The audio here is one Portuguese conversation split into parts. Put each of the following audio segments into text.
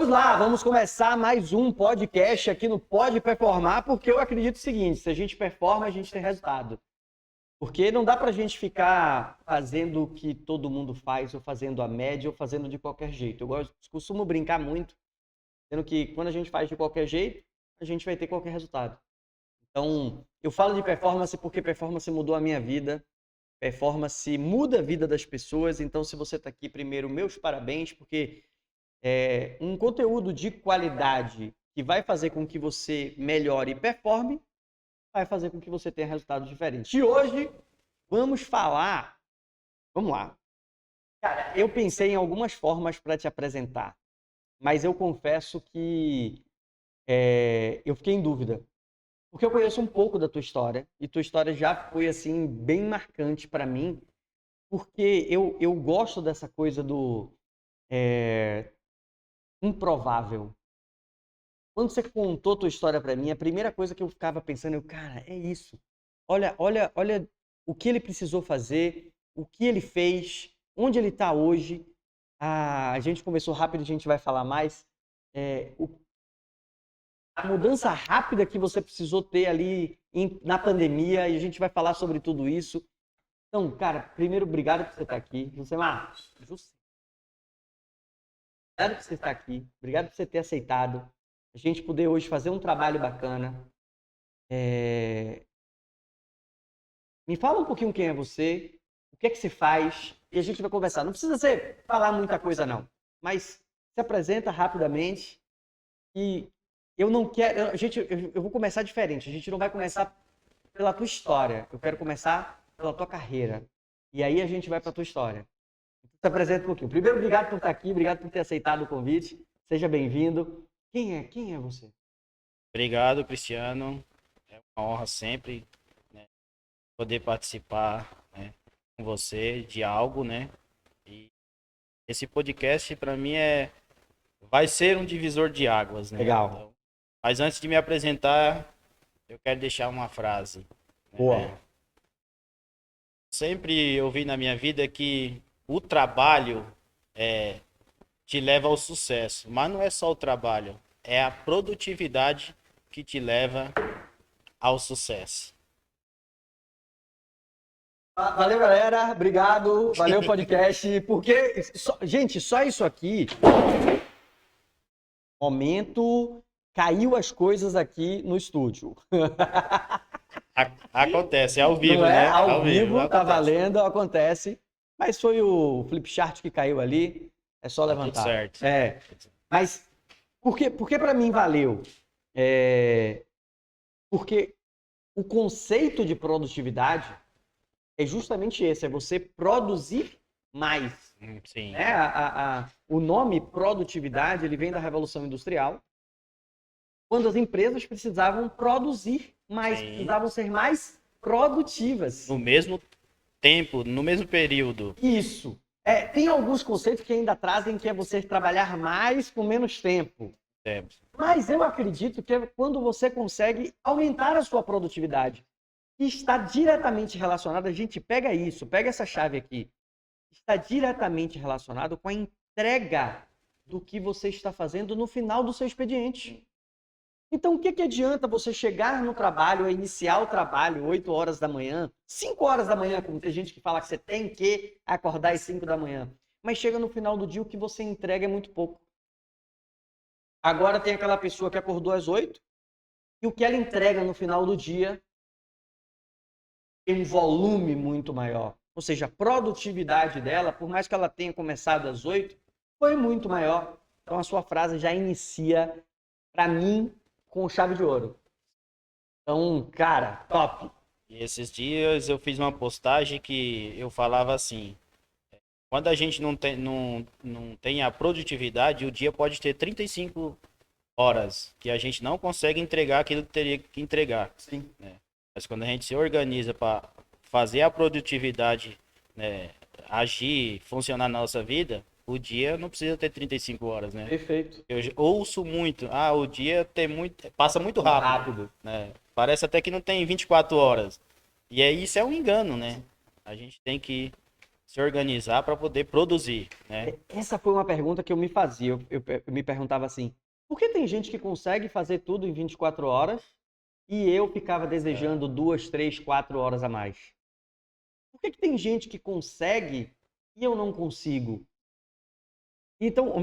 Vamos lá, vamos começar mais um podcast aqui no Pode Performar, porque eu acredito o seguinte, se a gente performa, a gente tem resultado. Porque não dá pra gente ficar fazendo o que todo mundo faz, ou fazendo a média, ou fazendo de qualquer jeito. Eu costumo brincar muito, sendo que quando a gente faz de qualquer jeito, a gente vai ter qualquer resultado. Então, eu falo de performance porque performance mudou a minha vida, performance muda a vida das pessoas. Então, se você está aqui, primeiro, meus parabéns, porque um conteúdo de qualidade que vai fazer com que você melhore e performe, vai fazer com que você tenha resultados diferentes. E hoje, vamos lá. Cara, eu pensei em algumas formas para te apresentar, mas eu confesso que eu fiquei em dúvida. Porque eu conheço um pouco da tua história, e tua história já foi, assim, bem marcante para mim, porque eu gosto dessa coisa do improvável. Quando você contou tua história para mim, a primeira coisa que eu ficava pensando, cara, é isso. Olha o que ele precisou fazer, o que ele fez, onde ele está hoje. A gente conversou rápido, a gente vai falar mais. A mudança rápida que você precisou ter ali na pandemia, e a gente vai falar sobre tudo isso. Então, cara, primeiro, obrigado por você estar aqui. Obrigado por você estar aqui. Obrigado por você ter aceitado. A gente poder hoje fazer um trabalho bacana. Me fala um pouquinho quem é você, o que é que você faz, e a gente vai conversar. Não precisa você falar muita coisa, não. Mas se apresenta rapidamente. E eu não quero... Eu vou começar diferente. A gente não vai começar pela tua história. Eu quero começar pela tua carreira. E aí a gente vai para a tua história. Então, se apresenta um pouquinho. Primeiro, obrigado por estar aqui. Obrigado por ter aceitado o convite. Seja bem-vindo. Quem é você? Obrigado, Cristiano. É uma honra sempre, né, poder participar, né, com você de algo, né? E esse podcast para mim vai ser um divisor de águas, né? Legal. Então, mas antes de me apresentar, eu quero deixar uma frase. Boa. Sempre ouvi na minha vida que o trabalho te leva ao sucesso, mas não é só o trabalho, é a produtividade que te leva ao sucesso. Valeu, galera. Obrigado. Valeu, podcast. Porque, gente, só isso aqui. Momento. Caiu as coisas aqui no estúdio. Acontece, é ao vivo, Não é? né? Ao vivo, tá acontece. valendo, acontece. Mas foi o flip chart que caiu ali. É só Tá levantar. tudo certo. Mas por que para mim valeu? Porque o conceito de produtividade é justamente esse, é você produzir mais. Sim. O nome produtividade, ele vem da Revolução Industrial, quando as empresas precisavam produzir mais, precisavam ser mais produtivas. No mesmo tempo, no mesmo período. Isso. Tem alguns conceitos que ainda trazem que é você trabalhar mais com menos tempo. Mas eu acredito que é quando você consegue aumentar a sua produtividade. E está diretamente relacionado, a gente pega isso, pega essa chave aqui, está diretamente relacionado com a entrega do que você está fazendo no final do seu expediente. Então, o que adianta você chegar no trabalho, iniciar o trabalho 8 horas da manhã, 5 horas da manhã, como tem gente que fala que você tem que acordar às 5 da manhã, mas chega no final do dia, o que você entrega é muito pouco. Agora tem aquela pessoa que acordou às 8 e o que ela entrega no final do dia tem um volume muito maior. Ou seja, a produtividade dela, por mais que ela tenha começado às 8, foi muito maior. Então a sua frase já inicia, para mim, com chave de ouro. Então, cara, top. E esses dias eu fiz uma postagem que eu falava assim: quando a gente não tem a produtividade, o dia pode ter 35 horas que a gente não consegue entregar aquilo que teria que entregar. Sim. Né? Mas quando a gente se organiza para fazer a produtividade, né, agir, funcionar na nossa vida, o dia não precisa ter 35 horas, né? Perfeito. Eu ouço muito, o dia passa muito rápido. Né? Parece até que não tem 24 horas. E isso é um engano, né? A gente tem que se organizar para poder produzir, né? Essa foi uma pergunta que eu me fazia. Eu me perguntava assim, por que tem gente que consegue fazer tudo em 24 horas e eu ficava desejando 2, 3, 4 horas a mais? Por que tem gente que consegue e eu não consigo? Então,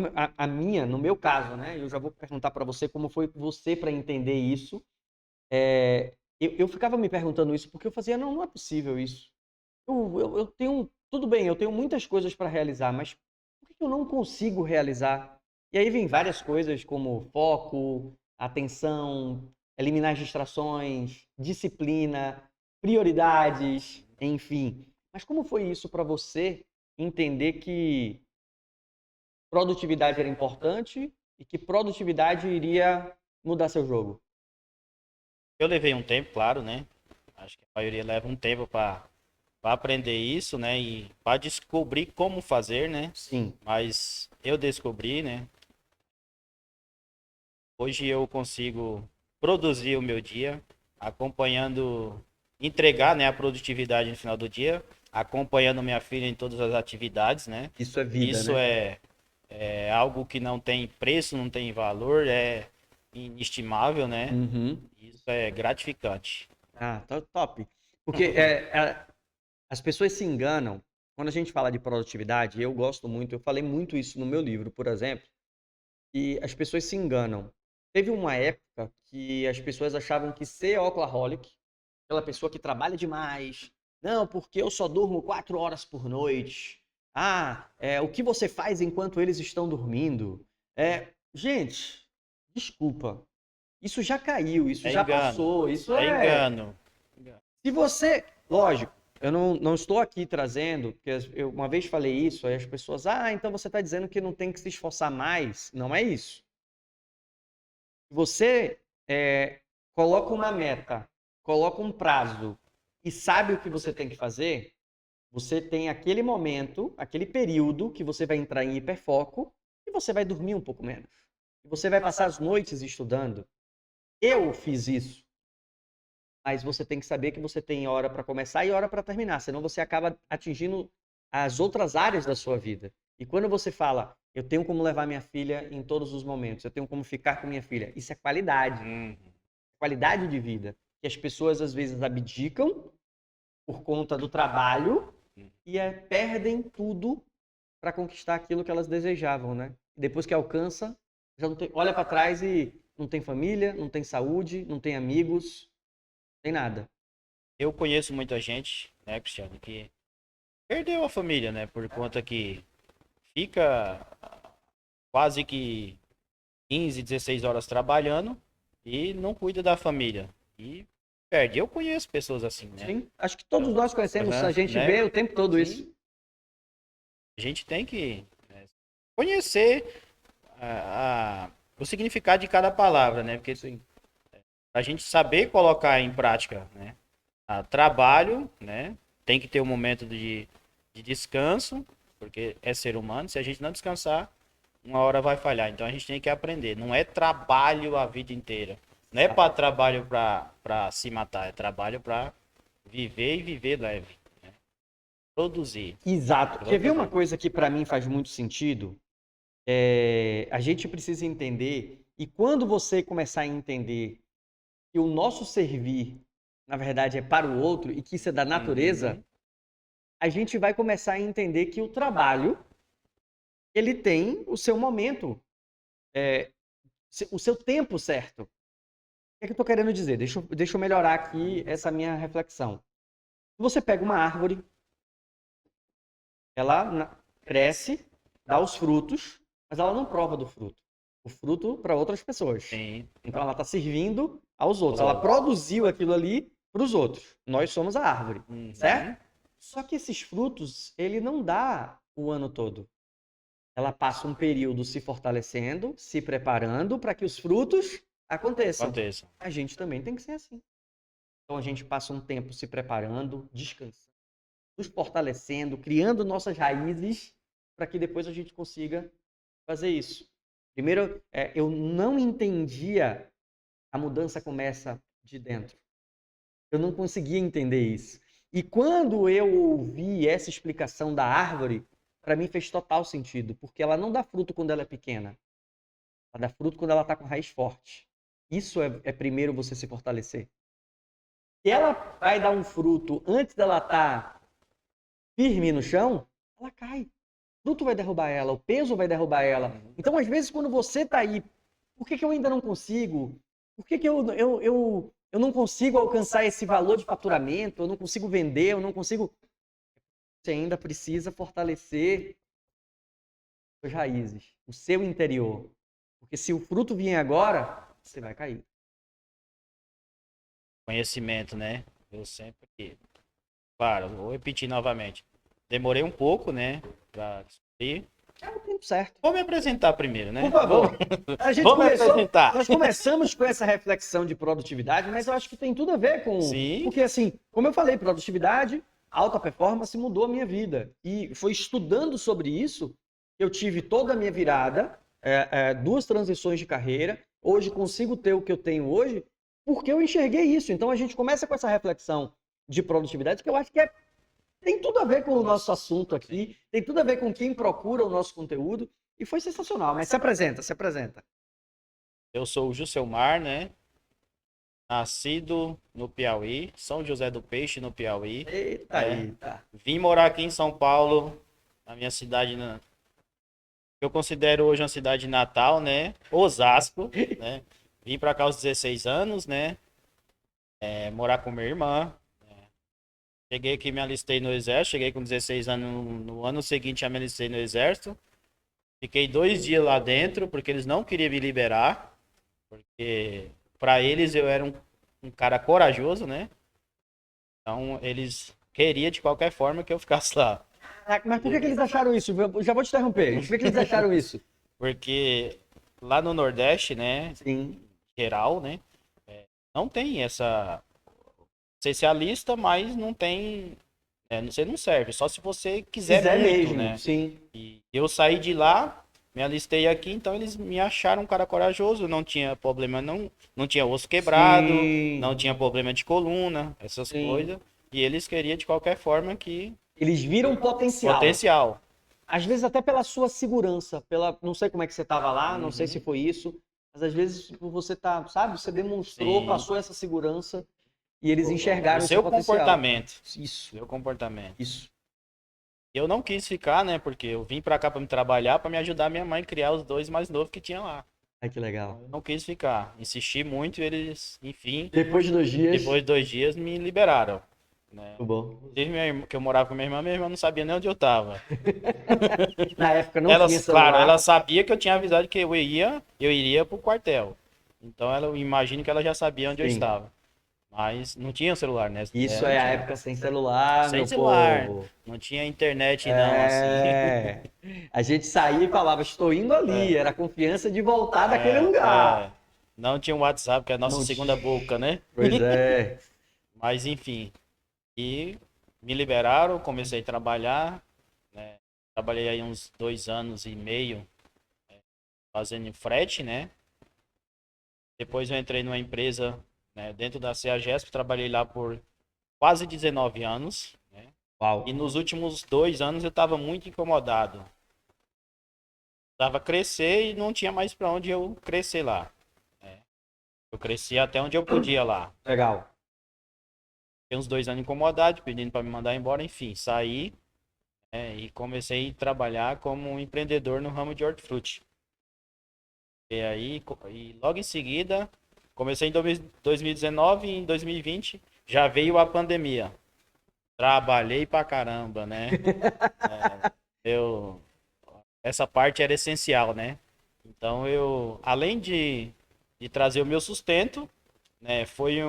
no meu caso, né? Eu já vou perguntar para você como foi você para entender isso. Eu ficava me perguntando isso porque eu fazia, não é possível isso. Eu tenho, tudo bem, eu tenho muitas coisas para realizar, mas por que eu não consigo realizar? E aí vem várias coisas como foco, atenção, eliminar distrações, disciplina, prioridades, enfim. Mas como foi isso para você entender que produtividade era importante e que produtividade iria mudar seu jogo? Eu levei um tempo, claro, né? Acho que a maioria leva um tempo para aprender isso, né? E para descobrir como fazer, né? Sim. Mas eu descobri, né? Hoje eu consigo produzir o meu dia, acompanhando, entregar, né, a produtividade no final do dia, acompanhando minha filha em todas as atividades, né? Isso é vida, Isso né? é algo que não tem preço, não tem valor, é inestimável, né? Uhum. Isso é gratificante. Ah, top. Porque as pessoas se enganam. Quando a gente fala de produtividade, eu gosto muito, eu falei muito isso no meu livro, por exemplo, e as pessoas se enganam. Teve uma época que as pessoas achavam que ser workaholic, aquela pessoa que trabalha demais, não, porque eu só durmo 4 horas por noite. Ah, o que você faz enquanto eles estão dormindo? Gente, desculpa. Isso já caiu, isso É já engano. passou, isso É é. engano. Se você, lógico, eu não estou aqui trazendo, porque eu uma vez falei isso, aí as pessoas, então você está dizendo que não tem que se esforçar mais. Não é isso. Você coloca uma meta, coloca um prazo e sabe o que você tem que fazer, você tem aquele momento, aquele período que você vai entrar em hiperfoco e você vai dormir um pouco menos. E você vai passar as noites estudando. Eu fiz isso. Mas você tem que saber que você tem hora para começar e hora para terminar, senão você acaba atingindo as outras áreas da sua vida. E quando você fala, eu tenho como levar minha filha em todos os momentos, eu tenho como ficar com minha filha, isso é qualidade de vida, que as pessoas às vezes abdicam por conta do trabalho e perdem tudo para conquistar aquilo que elas desejavam, né? Depois que alcança, já não tem, olha para trás e não tem família, não tem saúde, não tem amigos, não tem nada. Eu conheço muita gente, né, Cristiano, que perdeu a família, né, por conta que fica quase que 15, 16 horas trabalhando e não cuida da família. E perde. Eu conheço pessoas assim, né? Sim, acho que todos nós conhecemos, a gente Né? vê o tempo todo isso. Sim, a gente tem que conhecer o significado de cada palavra, né? Porque Sim. a gente saber colocar em prática, né? Trabalho, né? Tem que ter um momento de descanso, porque é ser humano. Se a gente não descansar, uma hora vai falhar. Então a gente tem que aprender. Não é trabalho a vida inteira. Não é para trabalho para se matar, é trabalho para viver e viver leve. Né? Produzir. Exato. Quer ver uma coisa que para mim faz muito sentido? A gente precisa entender, e quando você começar a entender que o nosso servir, na verdade, é para o outro e que isso é da natureza, a gente vai começar a entender que o trabalho, ele tem o seu momento, o seu tempo certo. O que é que eu estou querendo dizer? Deixa eu melhorar aqui essa minha reflexão. Você pega uma árvore, ela cresce, dá os frutos, mas ela não prova do fruto. O fruto para outras pessoas. Sim. Então ela está servindo aos outros. Ela produziu aquilo ali para os outros. Nós somos a árvore, certo? Só que esses frutos, ele não dá o ano todo. Ela passa um período se fortalecendo, se preparando para que os frutos aconteçam. A gente também tem que ser assim. Então a gente passa um tempo se preparando, descansando, nos fortalecendo, criando nossas raízes para que depois a gente consiga fazer isso. Primeiro, eu não entendia a mudança começa de dentro. Eu não conseguia entender isso. E quando eu ouvi essa explicação da árvore, para mim fez total sentido, porque ela não dá fruto quando ela é pequena. Ela dá fruto quando ela está com raiz forte. Isso é primeiro você se fortalecer. Se ela vai dar um fruto antes dela estar firme no chão, ela cai. O fruto vai derrubar ela, o peso vai derrubar ela. Então, às vezes, quando você está aí, por que eu ainda não consigo? Por que eu não consigo alcançar esse valor de faturamento? Eu não consigo vender, eu não consigo. Você ainda precisa fortalecer as raízes, o seu interior. Porque se o fruto vier agora, você vai cair. Conhecimento, né? Eu sempre, claro, vou repetir novamente. Demorei um pouco, né, para descobrir. É o tempo certo. Vou me apresentar primeiro, né? Por favor. A gente Vou me apresentar. Nós começamos com essa reflexão de produtividade, mas eu acho que tem tudo a ver com. Sim. Porque, assim, como eu falei, produtividade, alta performance mudou a minha vida. E foi estudando sobre isso que eu tive toda a minha virada, duas transições de carreira. Hoje consigo ter o que eu tenho hoje, porque eu enxerguei isso. Então a gente começa com essa reflexão de produtividade, que eu acho que tem tudo a ver com o nosso assunto aqui, tem tudo a ver com quem procura o nosso conteúdo, e foi sensacional. Mas se apresenta, se apresenta. Eu sou o Juscelmar, né? Nascido no Piauí, São José do Peixe, no Piauí. Eita, eita. Vim morar aqui em São Paulo, na minha cidade, que eu considero hoje uma cidade natal, né? Osasco, né? Vim pra cá aos 16 anos, né? Morar com minha irmã. Cheguei aqui, me alistei no exército, cheguei com 16 anos, no ano seguinte já me alistei no exército. Fiquei 2 dias lá dentro, porque eles não queriam me liberar, porque para eles eu era um cara corajoso, né? Então eles queriam de qualquer forma que eu ficasse lá. Mas por que eles acharam isso? Eu já vou te interromper. Por que eles acharam isso? Porque lá no Nordeste, né, Sim. geral, né, não tem essa... Você se alista, mas não tem... você não serve, só se você quiser muito, mesmo, né? sim. E eu saí de lá, me alistei aqui, então eles me acharam um cara corajoso, não tinha problema, não tinha osso quebrado, Sim. não tinha problema de coluna, essas Sim. coisas. E eles queriam de qualquer forma que... Eles viram potencial. Potencial. Às vezes até pela sua segurança, não sei como é que você estava lá, não sei se foi isso, mas às vezes você tá, sabe, você demonstrou, Sim. passou essa segurança e eles enxergaram O esse seu potencial. comportamento. Isso. Seu comportamento. Isso. Eu não quis ficar, né? Porque eu vim pra cá pra me trabalhar, pra me ajudar minha mãe a criar os 2 mais novos que tinha lá. Ai, que legal. Eu não quis ficar. Insisti muito e eles, enfim, Depois de 2 dias. depois de 2 dias me liberaram. Né? Muito bom. Inclusive, que eu morava com minha irmã não sabia nem onde eu tava. Na época não Ela, tinha celular. claro, ela sabia que eu tinha avisado que eu iria pro quartel. Então eu imagino que ela já sabia onde eu Sim. estava. Mas não tinha celular, né? Isso Não é a tinha. época sem celular, Sem meu celular. povo. Não tinha internet, não, assim. A gente saía e falava, estou indo ali. Era a confiança de voltar daquele lugar. Não tinha um WhatsApp, que é a nossa Não segunda tinha. boca, né? Pois é. Mas enfim. E me liberaram, comecei a trabalhar. Né? Trabalhei aí uns 2 anos e meio fazendo frete, né? Depois eu entrei numa empresa, né, dentro da CEAGESP, trabalhei lá por quase 19 anos. Né? Uau. E nos últimos 2 anos eu estava muito incomodado. Precisava crescer e não tinha mais para onde eu crescer lá. Né? Eu cresci até onde eu podia lá. Legal. Fiquei uns 2 anos incomodado, pedindo para me mandar embora, enfim, saí e comecei a trabalhar como um empreendedor no ramo de hortifruti. E logo em seguida, comecei em 2019 e em 2020 já veio a pandemia. Trabalhei pra caramba, né? Essa parte era essencial, né? Então além de trazer o meu sustento, né, foi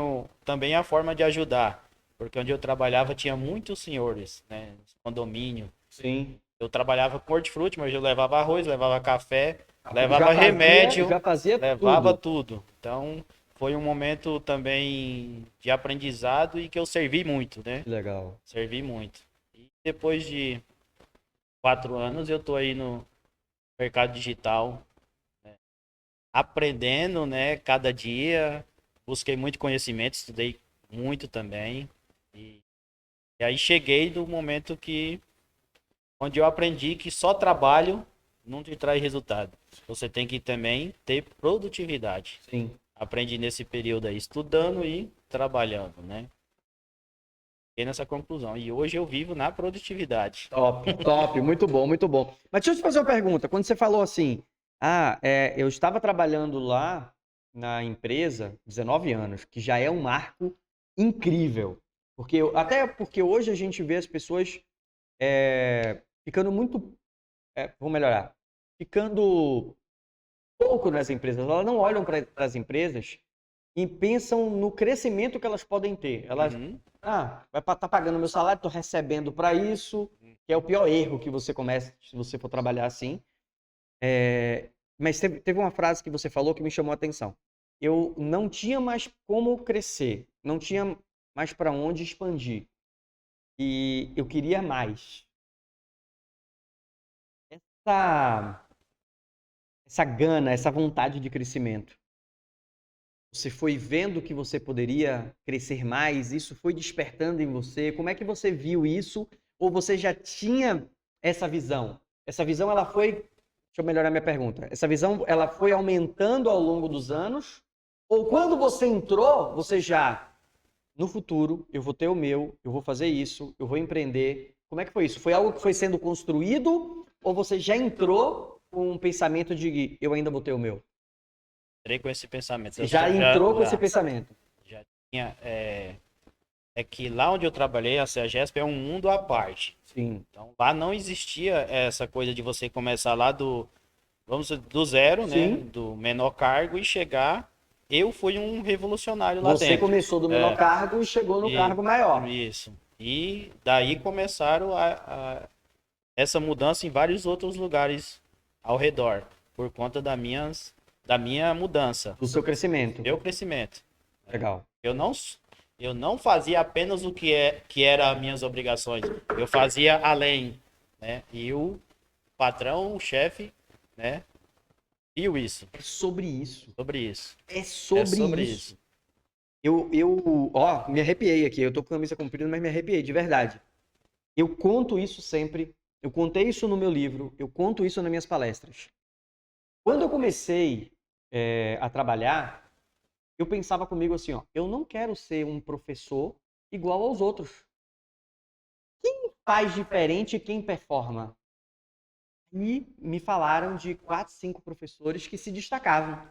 também a forma de ajudar. Porque onde eu trabalhava tinha muitos senhores, né? Condomínio. Sim. Eu trabalhava com hortifruti, mas eu levava arroz, levava café, levava remédio, já fazia levava tudo. tudo. Então, foi um momento também de aprendizado e que eu servi muito, né? Legal. Servi muito. E depois de 4 anos, eu tô aí no mercado digital, né? Aprendendo, né? Cada dia. Busquei muito conhecimento, estudei muito também. E E aí cheguei do momento onde eu aprendi que só trabalho não te traz resultado. Você tem que também ter produtividade. Sim. Aprendi nesse período aí, estudando e trabalhando, né? Cheguei nessa conclusão. E hoje eu vivo na produtividade. Top, top, muito bom, muito bom. Mas deixa eu te fazer uma pergunta. Quando você falou assim, eu estava trabalhando lá na empresa 19 anos, que já é um marco incrível. Até porque hoje a gente vê as pessoas ficando muito, vou melhorar, ficando pouco nas empresas. Elas não olham para as empresas e pensam no crescimento que elas podem ter. Elas, Uhum. vai estar pagando meu salário, estou recebendo para isso, que é o pior erro que você comece se você for trabalhar assim. Mas teve uma frase que você falou que me chamou a atenção. Eu não tinha mais como crescer, não tinha mais para onde expandir. E eu queria mais. Essa, essa gana, essa vontade de crescimento. Você foi vendo que você poderia crescer mais? Isso foi despertando em você? Como é que você viu isso? Ou você já tinha essa visão? Essa visão, ela foi... Deixa eu melhorar minha pergunta. Essa visão, ela foi aumentando ao longo dos anos? Ou quando você entrou, você já... No futuro, eu vou ter o meu, eu vou fazer isso, eu vou empreender. Como é que foi isso? Foi algo que foi sendo construído? Ou você já entrou com um pensamento de eu ainda vou ter o meu? Entrei com esse pensamento. Você já entrou com esse pensamento? Já tinha. É que lá onde eu trabalhei, a CEAGESP é um mundo à parte. Sim. Então lá não existia essa coisa de você começar lá vamos dizer, do zero, né? Sim. Do menor cargo e chegar. Eu fui um revolucionário lá Você dentro. começou do menor cargo e chegou no cargo maior. Isso. E daí começaram essa mudança em vários outros lugares ao redor, por conta da minha mudança, Do seu crescimento. meu crescimento. Legal. Eu não fazia apenas o que era as minhas obrigações, eu fazia além, né? E o patrão, o chefe, né? Viu isso, É sobre isso. sobre isso. É É sobre sobre isso. isso. Me arrepiei aqui. Eu tô com a camisa comprida, mas me arrepiei, de verdade. Eu conto isso sempre. Eu contei isso no meu livro. Eu conto isso nas minhas palestras. Quando eu comecei a trabalhar, eu pensava comigo assim, ó, eu não quero ser um professor igual aos outros. Quem faz diferente e quem performa? E me falaram de 4, 5 professores que se destacavam.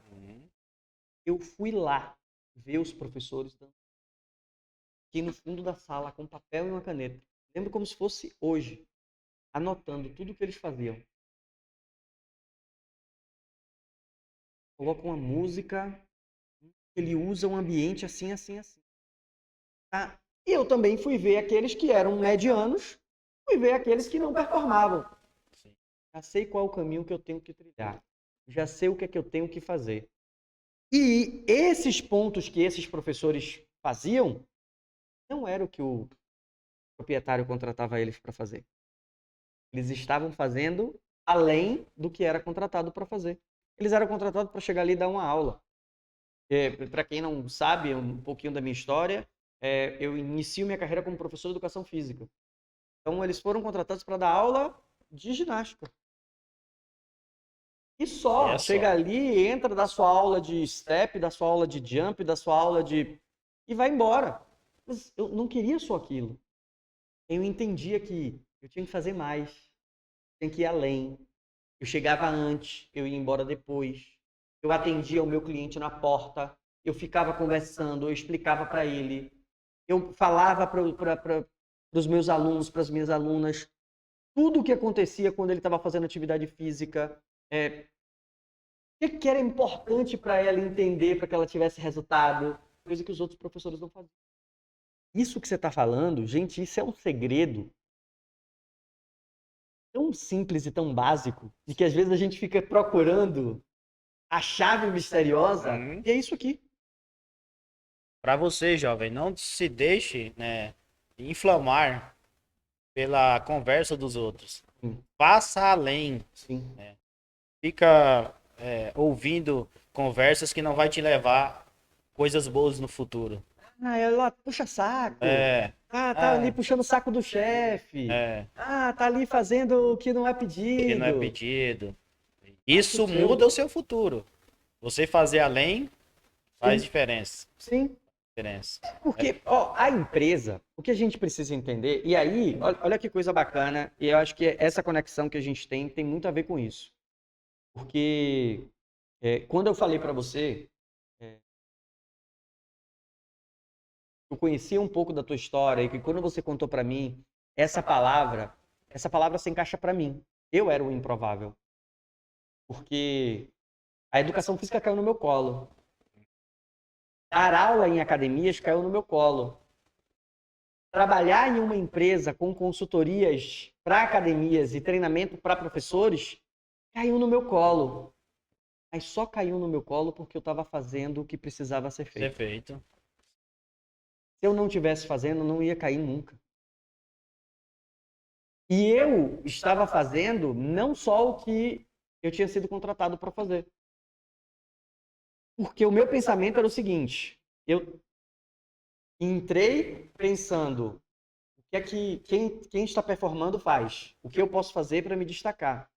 Eu fui lá ver os professores aqui no fundo da sala com papel e uma caneta. Lembro como se fosse hoje, anotando tudo que eles faziam. Coloca uma música, ele usa um ambiente assim, assim, assim. Tá? E eu também fui ver aqueles que eram medianos, fui ver aqueles que não performavam. Sim. Já sei qual é o caminho que eu tenho que trilhar. Já sei o que é que eu tenho que fazer. E esses pontos que esses professores faziam, não era o que o proprietário contratava eles para fazer. Eles estavam fazendo além do que era contratado para fazer. Eles eram contratados para chegar ali e dar uma aula. Para quem não sabe um pouquinho da minha história, eu inicio minha carreira como professor de educação física. Então, eles foram contratados para dar aula de ginástica. E só, chega ali, entra, dá sua aula de step, dá sua aula de jump, dá sua aula de... e vai embora. Mas eu não queria só aquilo. Eu entendia que eu tinha que fazer mais, tinha que ir além. Eu chegava antes, eu ia embora depois. Eu atendia o meu cliente na porta, eu ficava conversando, eu explicava para ele. Eu falava para os meus alunos, para as minhas alunas, tudo o que acontecia quando ele estava fazendo atividade física. O que era importante para ela entender, para que ela tivesse resultado, coisa que os outros professores não faziam. Isso que você está falando, gente, isso é um segredo tão simples e tão básico, de que às vezes a gente fica procurando a chave misteriosa, e é isso aqui. Para você, jovem, não se deixe, né, inflamar pela conversa dos outros. Sim. Passa além. Sim. Né? Fica ouvindo conversas que não vai te levar coisas boas no futuro. Ela puxa saco. Ah, tá ali puxando o saco do chefe. Ah, tá ali fazendo o que não é pedido. Que não é pedido. Isso seu. muda o seu futuro. Você fazer além faz Sim. diferença. Sim. Diferença. Porque, ó, a empresa, o que a gente precisa entender, e aí, olha que coisa bacana, e eu acho que essa conexão que a gente tem muito a ver com isso. Porque quando eu falei para você, eu conhecia um pouco da tua história, e que quando você contou para mim, essa palavra se encaixa para mim. Eu era o improvável. Porque a educação física caiu no meu colo. Dar aula em academias caiu no meu colo. Trabalhar em uma empresa com consultorias para academias e treinamento para professores caiu no meu colo. Mas só caiu no meu colo porque eu estava fazendo o que precisava ser Ser feito. feito. Se eu não estivesse fazendo, não ia cair nunca. E eu estava fazendo não só o que eu tinha sido contratado para fazer. Porque o meu pensamento era o seguinte: eu entrei pensando o que é que quem está performando faz, o que eu posso fazer para me destacar.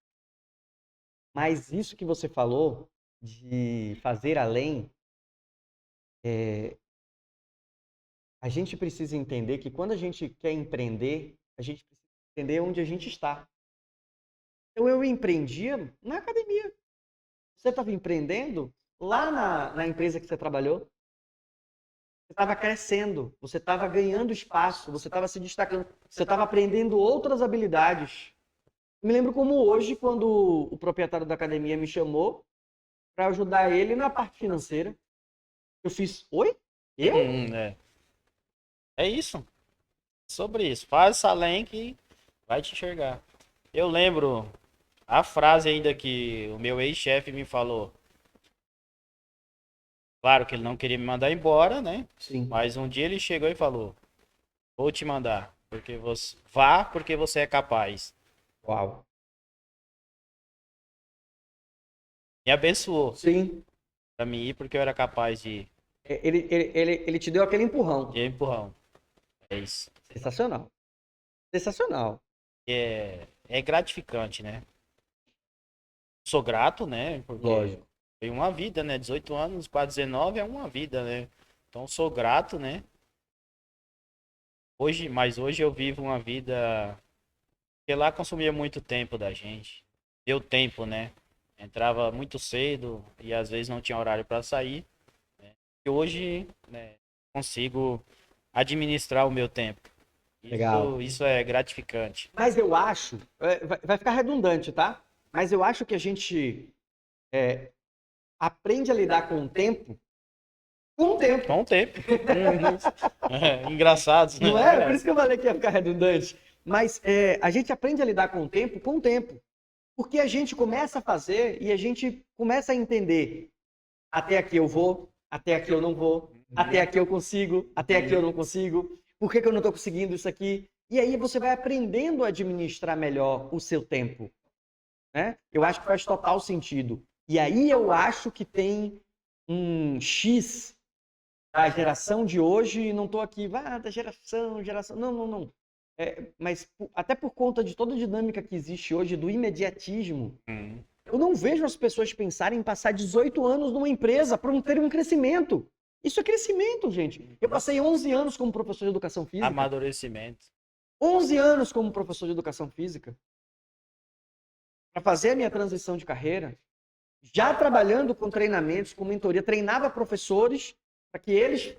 Mas isso que você falou de fazer além, a gente precisa entender que quando a gente quer empreender, a gente precisa entender onde a gente está. Então eu empreendia na academia. Você estava empreendendo lá na empresa que você trabalhou. Você estava crescendo, você estava ganhando espaço, você estava se destacando, você estava aprendendo outras habilidades. Eu me lembro como hoje, quando o proprietário da academia me chamou para ajudar ele na parte financeira. Eu fiz, oi? Eu? É isso. Sobre isso. Faz além que vai te enxergar. Eu lembro a frase ainda que o meu ex-chefe me falou. Claro que ele não queria me mandar embora, né? Sim. Mas um dia ele chegou e falou: vou te mandar, porque você vá porque você é capaz. Uau. Me abençoou Sim. pra mim ir porque eu era capaz Ele te deu aquele empurrão. de empurrão. É isso. Sensacional. Sensacional. É gratificante, né? Sou grato, né? Porque Lógico. foi uma vida, né? 18 anos, quase 19 é uma vida, né? Então sou grato, né? Mas hoje eu vivo uma vida que lá consumia muito tempo da gente. Deu tempo, né? Entrava muito cedo e às vezes não tinha horário para sair. Né? E hoje, né, consigo administrar o meu tempo. Legal. Isso é gratificante. Mas eu acho, vai ficar redundante, tá? Mas eu acho que a gente aprende a lidar com o tempo com o tempo. Com o tempo. Engraçados, né? Não é? Por isso que eu falei que ia ficar redundante. Mas a gente aprende a lidar com o tempo. Porque a gente começa a fazer e a gente começa a entender. Até aqui eu vou, até aqui eu não vou, até aqui eu consigo, até aqui eu não consigo. Por que eu não estou conseguindo isso aqui? E aí você vai aprendendo a administrar melhor o seu tempo. Né? Eu acho que faz total sentido. E aí eu acho que tem um X da geração de hoje, e não estou aqui, da geração. Não, não, não. Mas até por conta de toda a dinâmica que existe hoje do imediatismo, eu não vejo as pessoas pensarem em passar 18 anos numa empresa para não ter um crescimento. Isso é crescimento, gente. Eu passei 11 anos como professor de educação física. Amadurecimento. 11 anos como professor de educação física. Para fazer a minha transição de carreira, já trabalhando com treinamentos, com mentoria, treinava professores para que eles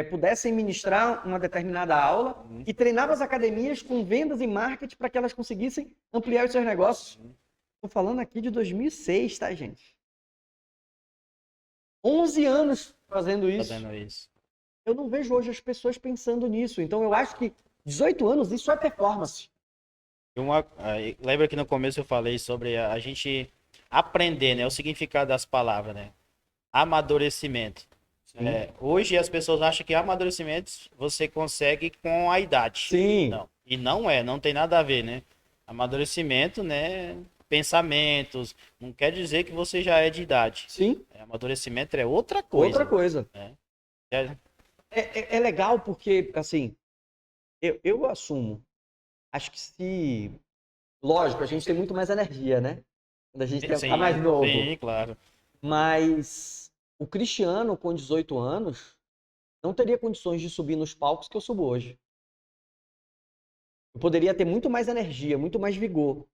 pudessem ministrar uma determinada aula e treinava as academias com vendas e marketing para que elas conseguissem ampliar os seus negócios. Estou falando aqui de 2006, tá, gente? 11 anos fazendo isso. Eu não vejo hoje as pessoas pensando nisso. Então, eu acho que 18 anos, isso é performance. Lembra que no começo eu falei sobre a gente aprender, né? O significado das palavras, né? Amadurecimento. Hoje as pessoas acham que amadurecimento você consegue com a idade. Sim. Não. E não tem nada a ver, né? Amadurecimento, né? Pensamentos, não quer dizer que você já é de idade. Sim. Amadurecimento é outra coisa. Outra coisa. É legal porque, assim, Eu assumo. Acho que se... Lógico, a gente tem muito mais energia, né? Quando a gente tá mais novo. Sim, claro. Mas o Cristiano, com 18 anos, não teria condições de subir nos palcos que eu subo hoje. Eu poderia ter muito mais energia, muito mais vigor,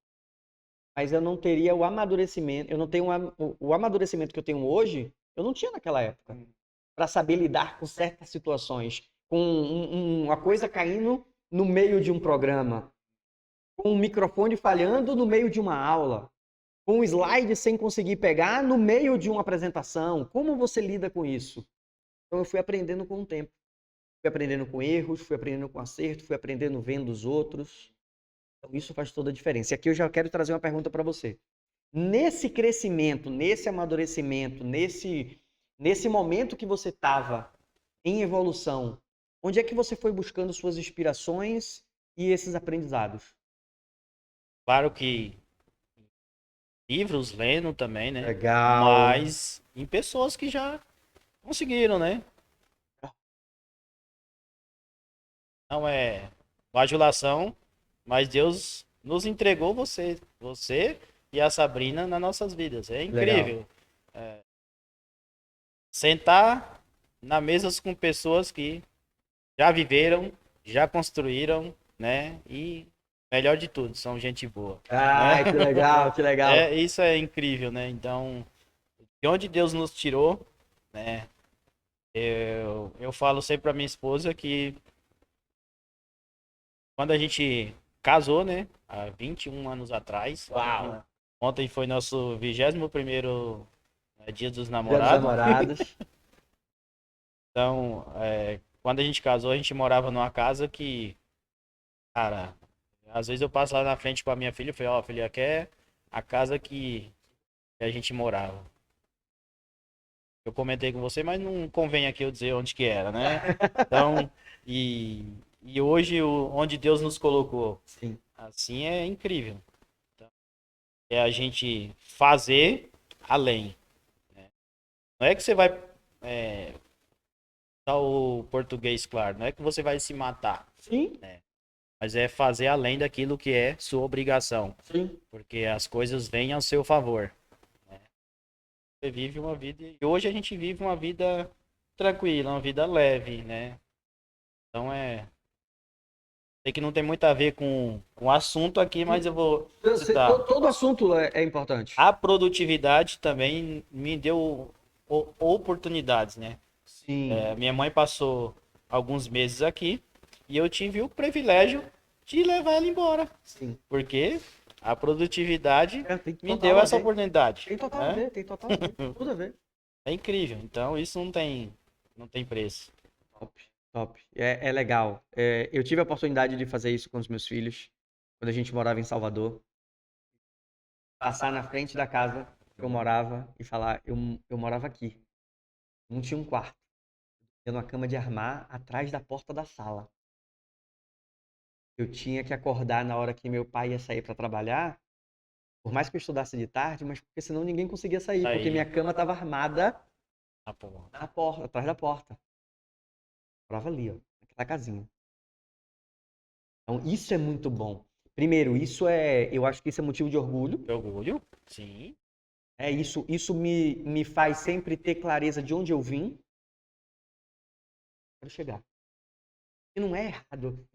mas eu não teria o amadurecimento. Eu não tenho o amadurecimento que eu tenho hoje, eu não tinha naquela época. Para saber lidar com certas situações, com uma coisa caindo no meio de um programa, com um microfone falhando no meio de uma aula, com um slide sem conseguir pegar no meio de uma apresentação. Como você lida com isso? Então eu fui aprendendo com o tempo. Fui aprendendo com erros, fui aprendendo com acerto, fui aprendendo vendo os outros. Então isso faz toda a diferença. E aqui eu já quero trazer uma pergunta para você. Nesse crescimento, nesse amadurecimento, nesse momento que você estava em evolução, onde é que você foi buscando suas inspirações e esses aprendizados? Claro que livros lendo também, né? Legal. Mas em pessoas que já conseguiram, né? Não é bajulação, mas Deus nos entregou você e a Sabrina nas nossas vidas. É incrível. Sentar na mesa com pessoas que já viveram, já construíram, né? E melhor de tudo, são gente boa. Ah, né? que legal, que legal. Isso é incrível, né? Então, de onde Deus nos tirou, né? Eu falo sempre para minha esposa que quando a gente casou, né? Há 21 anos atrás. Uau. Ontem foi nosso 21º Dia dos Dia dos Namorados. namorados. Então, quando a gente casou, a gente morava numa casa que, cara, às vezes eu passo lá na frente com a minha filha e falei, ó, filha, aqui é a casa que a gente morava. Eu comentei com você, mas não convém aqui eu dizer onde que era, né? Então, e hoje onde Deus nos colocou, Sim. assim é incrível. Então, é a gente fazer além. Né? Não é que você vai usar o português, claro, não é que você vai se matar. Sim. Né? Mas é fazer além daquilo que é sua obrigação. Sim. Porque as coisas vêm ao seu favor. Né? Você vive uma vida. E hoje a gente vive uma vida tranquila, uma vida leve, né? Então sei que não tem muito a ver com o assunto aqui, mas eu vou citar. Todo assunto é importante. A produtividade também me deu oportunidades, né? Sim. Minha mãe passou alguns meses aqui e eu tive o privilégio de levar ela embora. Sim. Porque a produtividade Tem me total deu a essa ver. oportunidade. Tem total a né? ver, tem total a ver. Tudo a ver. É incrível. Então isso não tem preço. Top, top. É legal. Eu tive a oportunidade de fazer isso com os meus filhos, quando a gente morava em Salvador. Passar na frente da casa que eu morava e falar, eu morava aqui. Não tinha um quarto. Tinha uma cama de armar atrás da porta da sala. Eu tinha que acordar na hora que meu pai ia sair para trabalhar, por mais que eu estudasse de tarde, mas porque senão ninguém conseguia sair, porque minha cama estava armada Ah, pô. na porta, atrás da porta. Eu morava ali, ó, naquela casinha. Então, isso é muito bom. Primeiro, eu acho que isso é motivo de orgulho. De orgulho? Sim. Isso me faz sempre ter clareza de onde eu vim. Quero chegar. E não é errado.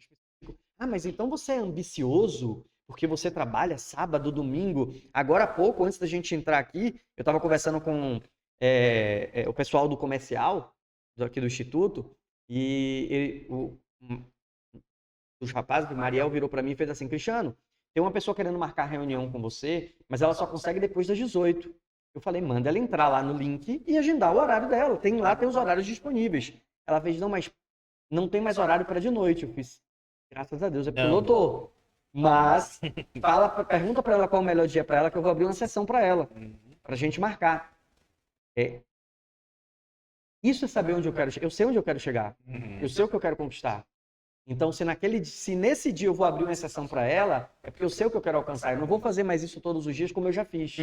Mas então você é ambicioso porque você trabalha sábado, domingo. Agora há pouco, antes da gente entrar aqui, eu estava conversando com o pessoal do comercial, aqui do Instituto, e os rapazes, o Mariel virou para mim e fez assim, Cristiano, tem uma pessoa querendo marcar reunião com você, mas ela só consegue depois das 18. Eu falei, manda ela entrar lá no link e agendar o horário dela. Tem os horários disponíveis. Ela fez, não, mas não tem mais horário para de noite. Eu fiz, graças a Deus, é porque Não. lotou. Mas pergunta para ela qual é o melhor dia para ela, que eu vou abrir uma sessão para ela, para a gente marcar. Isso é saber onde eu quero chegar. Eu sei onde eu quero chegar. Eu sei o que eu quero conquistar. Então, se nesse dia eu vou abrir uma exceção para ela, é porque eu sei o que eu quero alcançar. Eu não vou fazer mais isso todos os dias como eu já fiz.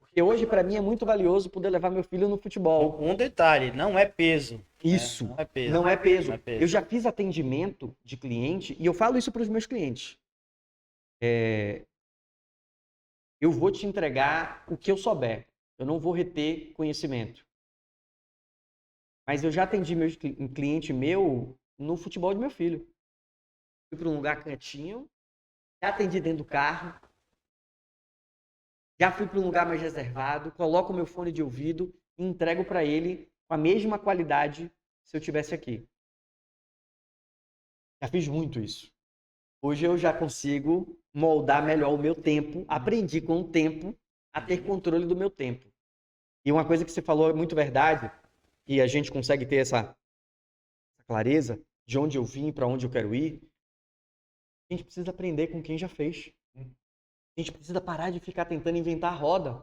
Porque E hoje, para mim, é muito valioso poder levar meu filho no futebol. Um detalhe, não é peso. Isso. Não é peso. Não é peso. Não é peso. Eu já fiz atendimento de cliente e eu falo isso para os meus clientes. Eu vou te entregar o que eu souber. Eu não vou reter conhecimento. Mas eu já atendi um cliente meu no futebol de meu filho. Fui para um lugar quietinho, já atendi dentro do carro, já fui para um lugar mais reservado, coloco o meu fone de ouvido e entrego para ele com a mesma qualidade se eu tivesse aqui. Já fiz muito isso. Hoje eu já consigo moldar melhor o meu tempo, aprendi com o tempo a ter controle do meu tempo. E uma coisa que você falou é muito verdade, e a gente consegue ter essa clareza de onde eu vim, para onde eu quero ir. A gente precisa aprender com quem já fez. A gente precisa parar de ficar tentando inventar a roda.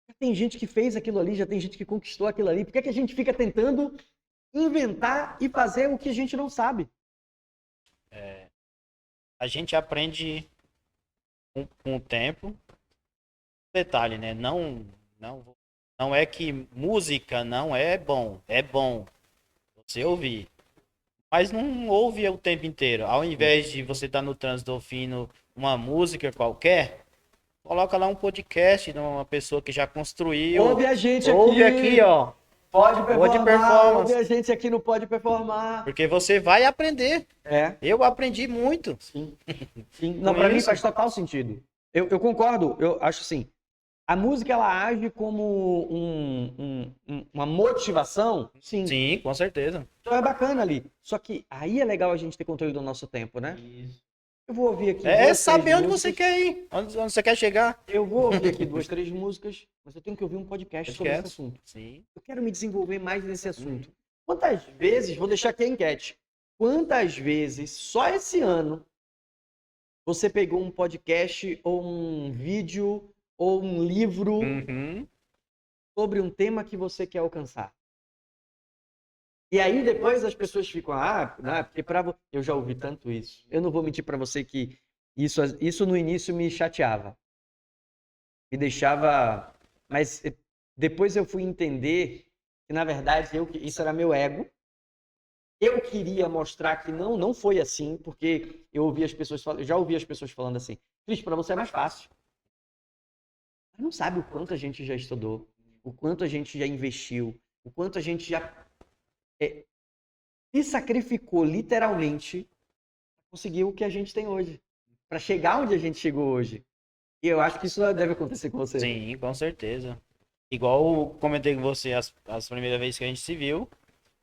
Já tem gente que fez aquilo ali, já tem gente que conquistou aquilo ali. Por que a gente fica tentando inventar e fazer o que a gente não sabe? A gente aprende com o tempo. Detalhe, né? Não é que música não é bom. É bom você ouvir. Mas não ouve o tempo inteiro. Ao invés de você estar no trânsito ouvindo uma música qualquer, coloca lá um podcast de uma pessoa que já construiu. Ouve a gente aqui. Ouve aqui, ó. Pode performar. Ouve Performance. a gente aqui no Pode Performar. Porque você vai aprender. É. Eu aprendi muito. Sim. Não, para mim faz total sentido. Eu concordo. Eu acho assim. A música, ela age como uma motivação? Sim. Sim, com certeza. Então é bacana ali. Só que aí é legal a gente ter controle do nosso tempo, né? Isso. Eu vou ouvir aqui. É saber onde você quer ir, onde você quer chegar. Eu vou ouvir aqui 2, 3 músicas, mas eu tenho que ouvir um podcast sobre esse assunto. Sim. Eu quero me desenvolver mais nesse assunto. Quantas vezes, vou deixar aqui a enquete, quantas vezes, só esse ano, você pegou um podcast ou um vídeo ou um livro sobre um tema que você quer alcançar? E aí depois as pessoas ficam, porque eu já ouvi tanto isso. Eu não vou mentir para você que isso no início me chateava. Me deixava... Mas depois eu fui entender que, na verdade, isso era meu ego. Eu queria mostrar que não foi assim, porque eu já ouvi as pessoas falando assim, Cris, para você é mais fácil. Mas não sabe o quanto a gente já estudou, o quanto a gente já investiu, o quanto a gente já se sacrificou literalmente para conseguir o que a gente tem hoje, para chegar onde a gente chegou hoje. E eu acho que isso deve acontecer com você. Sim, com certeza. Igual eu comentei com você as primeiras vezes que a gente se viu,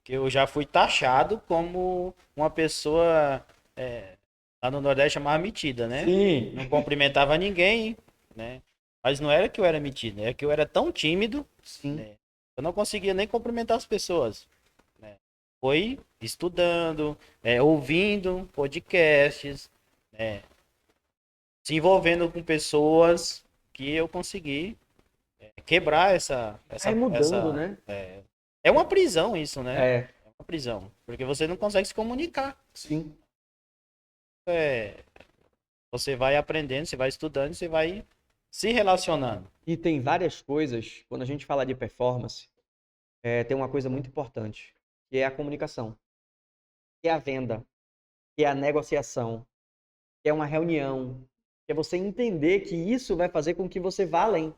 que eu já fui taxado como uma pessoa lá no Nordeste chamava metida, né? Sim. Não cumprimentava ninguém, né? Mas não era que eu era metido, é que eu era tão tímido, Sim. né? Eu não conseguia nem cumprimentar as pessoas. Né? Foi estudando, ouvindo podcasts, se envolvendo com pessoas que eu consegui quebrar essa mudando, né? É uma prisão isso, né? É uma prisão, porque você não consegue se comunicar. Sim. Você vai aprendendo, você vai estudando, você vai se relacionando. E tem várias coisas, quando a gente fala de performance, tem uma coisa muito importante, que é a comunicação, que é a venda, que é a negociação, que é uma reunião, que é você entender que isso vai fazer com que você vá além,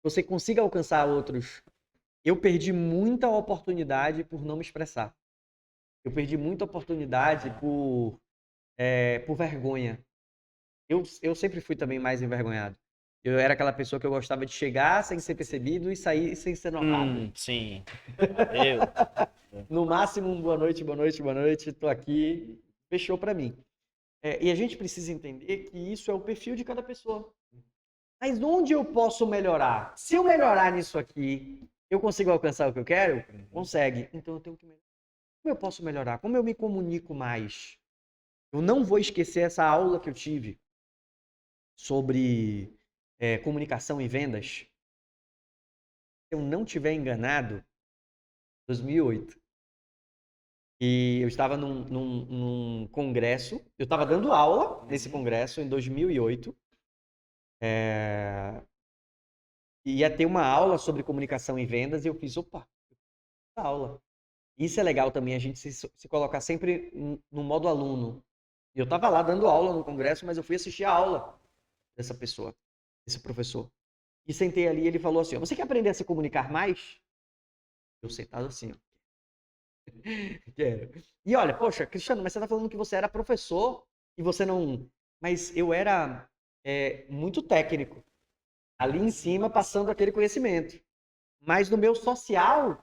você consiga alcançar outros. Eu perdi muita oportunidade por não me expressar. Eu perdi muita oportunidade por vergonha. Eu sempre fui também mais envergonhado. Eu era aquela pessoa que eu gostava de chegar sem ser percebido e sair sem ser notado. Sim. No máximo, boa noite, tô aqui. Fechou pra mim. E a gente precisa entender que isso é o perfil de cada pessoa. Mas onde eu posso melhorar? Se eu melhorar nisso aqui, eu consigo alcançar o que eu quero? Consegue. Então eu tenho que melhorar. Como eu posso melhorar? Como eu me comunico mais? Eu não vou esquecer essa aula que eu tive sobre comunicação e vendas. Se eu não estiver enganado, 2008. E eu estava num congresso, eu estava dando aula nesse congresso em 2008. ia ter uma aula sobre comunicação e vendas e eu fiz, opa, aula. Isso é legal também, a gente se colocar sempre no modo aluno. Eu estava lá dando aula no congresso, mas eu fui assistir a aula dessa pessoa, desse professor. E sentei ali e ele falou assim, ó, você quer aprender a se comunicar mais? Eu sentado assim, ó. Quero. E olha, poxa, Cristiano, mas você está falando que você era professor e você não... Mas eu era muito técnico. Ali em cima, passando aquele conhecimento. Mas no meu social,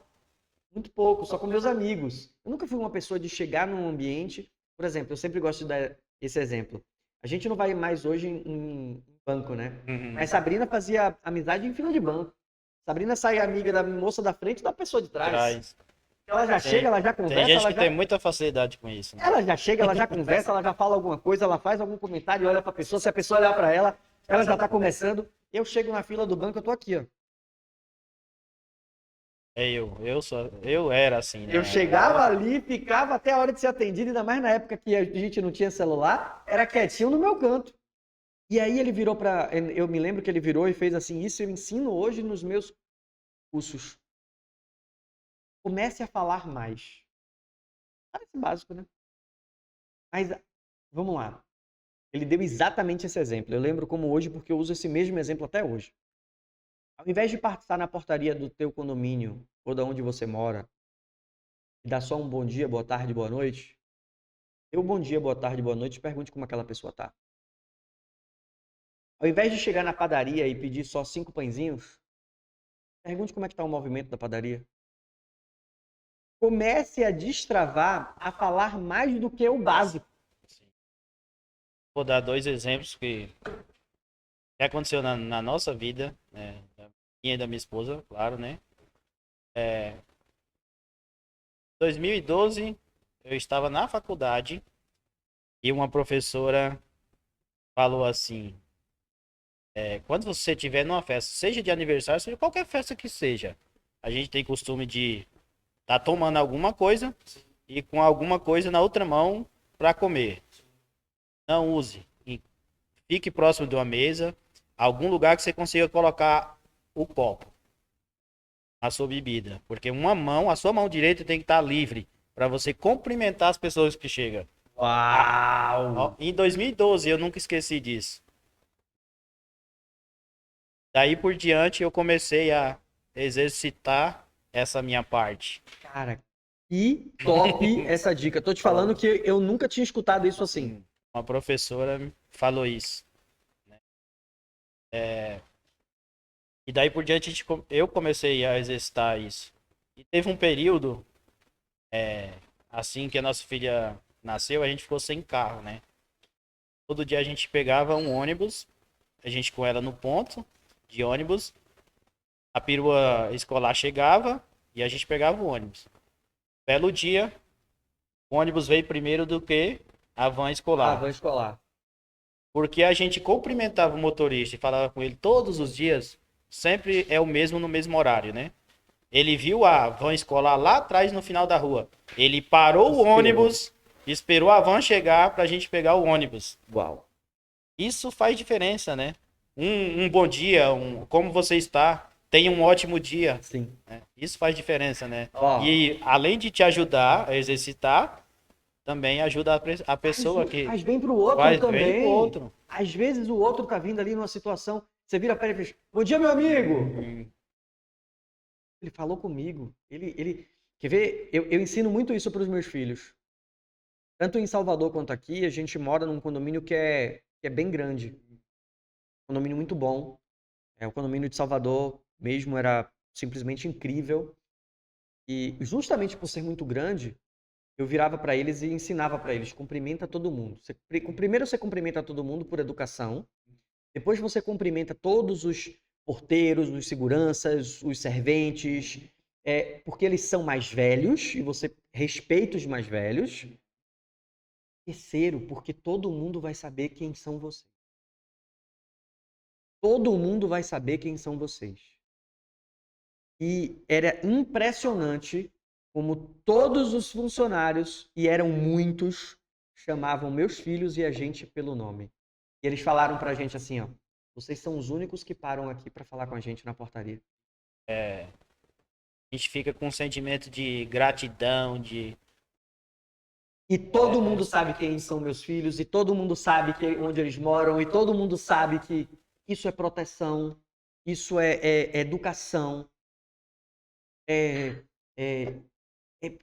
muito pouco, só com meus amigos. Eu nunca fui uma pessoa de chegar num ambiente... Por exemplo, eu sempre gosto de dar esse exemplo. A gente não vai mais hoje em banco, né? Uhum. Mas Sabrina fazia amizade em fila de banco. Sabrina saía amiga da moça da frente e da pessoa de trás. Ela já chega, ela já conversa. Tem gente ela que já... tem muita facilidade com isso. Né? Ela já chega, ela já conversa, ela já fala alguma coisa, ela faz algum comentário, olha para a pessoa. Se a pessoa olhar para ela, ela já está começando. Eu chego na fila do banco, eu tô aqui, ó. Eu era assim, né? Eu chegava ali, ficava até a hora de ser atendido, ainda mais na época que a gente não tinha celular, era quietinho no meu canto. E aí ele virou para, eu me lembro que ele virou e fez assim, isso eu ensino hoje nos meus cursos. Comece a falar mais. Parece básico, né? Mas vamos lá. Ele deu exatamente esse exemplo. Eu lembro como hoje porque eu uso esse mesmo exemplo até hoje. Ao invés de passar na portaria do teu condomínio ou da onde você mora e dar só um bom dia, boa tarde, boa noite, dê um bom dia, boa tarde, boa noite e pergunte como aquela pessoa tá. Ao invés de chegar na padaria e pedir só 5 pãezinhos, pergunte como é que tá o movimento da padaria. Comece a destravar, a falar mais do que o básico. Vou dar 2 exemplos que aconteceu na nossa vida, né? Da minha e da minha esposa, claro, né? 2012, eu estava na faculdade e uma professora falou assim, quando você estiver numa festa, seja de aniversário, seja qualquer festa que seja, a gente tem costume de estar tomando alguma coisa e com alguma coisa na outra mão para comer. Não use. Fique próximo de uma mesa, algum lugar que você consiga colocar o copo, a sua bebida. Porque a sua mão direita tem que estar livre para você cumprimentar as pessoas que chegam. Uau! Em 2012, eu nunca esqueci disso. Daí por diante, eu comecei a exercitar essa minha parte. Cara, que top essa dica. Tô te falando que eu nunca tinha escutado isso assim. Uma professora falou isso. E daí por diante eu comecei a exercitar isso. E teve um período, assim que a nossa filha nasceu, a gente ficou sem carro, né? Todo dia a gente pegava um ônibus, a gente com ela no ponto de ônibus, a perua escolar chegava e a gente pegava o ônibus. Belo dia, o ônibus veio primeiro do que a van escolar. A van escolar. Porque a gente cumprimentava o motorista e falava com ele todos os dias, sempre é o mesmo no mesmo horário, né? Ele viu a van escolar lá atrás no final da rua. Ele parou o ônibus, esperou a van chegar pra gente pegar o ônibus. Uau. Isso faz diferença, né? Um bom dia, como você está, tenha um ótimo dia. Sim. Né? Isso faz diferença, né? Ó. E além de te ajudar a exercitar, também ajuda a pessoa que faz bem pro outro faz também. bem pro outro. Às vezes o outro tá vindo ali numa situação, você vira para ele e fala, bom dia, meu amigo. Ele falou comigo. Ele quer ver? Eu ensino muito isso para os meus filhos. Tanto em Salvador quanto aqui, a gente mora num condomínio que é bem grande. Um condomínio muito bom. O condomínio de Salvador mesmo era simplesmente incrível. E justamente por ser muito grande, eu virava para eles e ensinava para eles, cumprimenta todo mundo. Primeiro você cumprimenta todo mundo por educação, depois você cumprimenta todos os porteiros, os seguranças, os serventes, porque eles são mais velhos e você respeita os mais velhos. Terceiro, porque todo mundo vai saber quem são vocês. Todo mundo vai saber quem são vocês. E era impressionante como todos os funcionários, e eram muitos, chamavam meus filhos e a gente pelo nome. E eles falaram pra gente assim, ó, Vocês são os únicos que param aqui para falar com a gente na portaria. A gente fica com um sentimento de gratidão, E todo mundo sabe quem são meus filhos, e todo mundo sabe onde eles moram, e todo mundo sabe que isso é proteção, isso é educação. É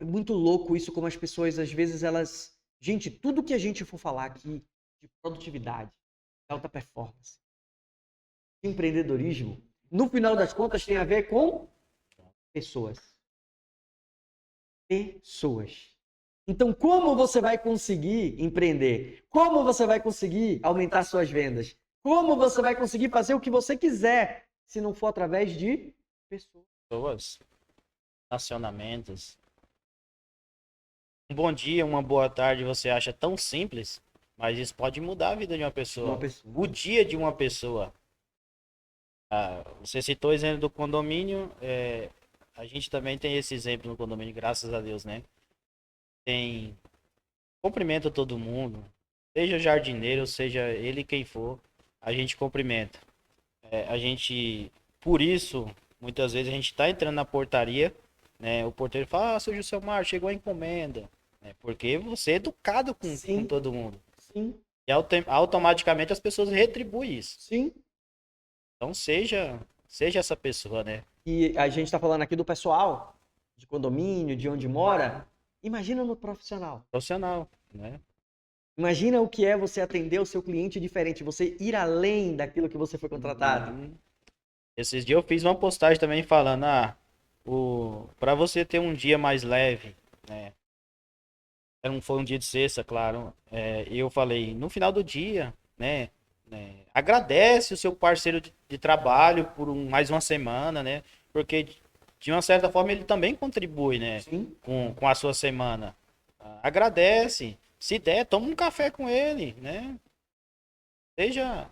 muito louco isso, como as pessoas, às vezes, elas... Gente, tudo que a gente for falar aqui de produtividade, de alta performance, de empreendedorismo, no final das contas tem a ver com pessoas. Pessoas. Então, como você vai conseguir empreender? Como você vai conseguir aumentar suas vendas? Como você vai conseguir fazer o que você quiser, se não for através de pessoas? Relacionamentos. Um bom dia, uma boa tarde, você acha tão simples, mas isso pode mudar a vida de uma pessoa. O dia de uma pessoa. Você citou o exemplo do condomínio, a gente também tem esse exemplo no condomínio, graças a Deus, né? Cumprimenta todo mundo, seja jardineiro, seja ele quem for, a gente cumprimenta. Por isso, muitas vezes a gente tá entrando na portaria, né? O porteiro fala, seu Gilcemar, chegou a encomenda. Porque você é educado com todo mundo. Sim. E automaticamente as pessoas retribuem isso. Sim. Então seja essa pessoa, né? E a gente está falando aqui do pessoal, de condomínio, de onde mora. Imagina no profissional. Profissional, né? Imagina o que é você atender o seu cliente diferente, você ir além daquilo que você foi contratado. Esses dias eu fiz uma postagem também falando, para você ter um dia mais leve, né? Foi um dia de sexta, claro. Eu falei, no final do dia, né? Agradece o seu parceiro de trabalho por mais uma semana, né? Porque de uma certa forma ele também contribui, né? Com a sua semana. Agradece. Se der, toma um café com ele, né? Seja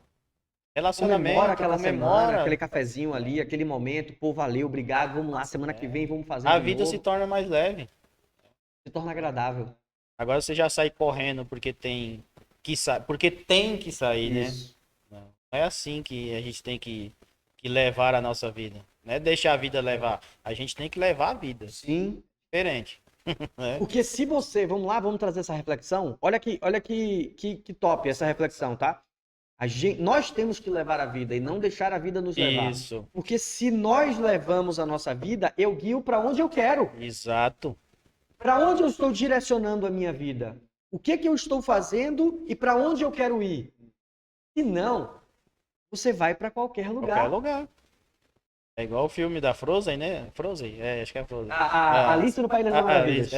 relacionamento, comemora aquela semana, aquele cafezinho ali, aquele momento, pô, valeu, obrigado, vamos lá, semana que vem vamos fazer a vida se torna mais leve. Se torna agradável. Agora você já sai correndo porque tem que sair, Isso. Né? Não é assim que a gente tem que levar a nossa vida. Não é deixar a vida levar. A gente tem que levar a vida. Sim. Diferente. Porque se você... Vamos trazer essa reflexão. Olha que top essa reflexão, tá? Nós temos que levar a vida e não deixar a vida nos levar. Isso. Porque se nós levamos a nossa vida, eu guio para onde eu quero. Exato. Para onde eu estou direcionando a minha vida? O que eu estou fazendo e para onde eu quero ir? Se não, você vai para qualquer lugar. Qualquer lugar. É igual o filme da Frozen, né? Frozen, acho que é Frozen. Alice no País das Maravilhas.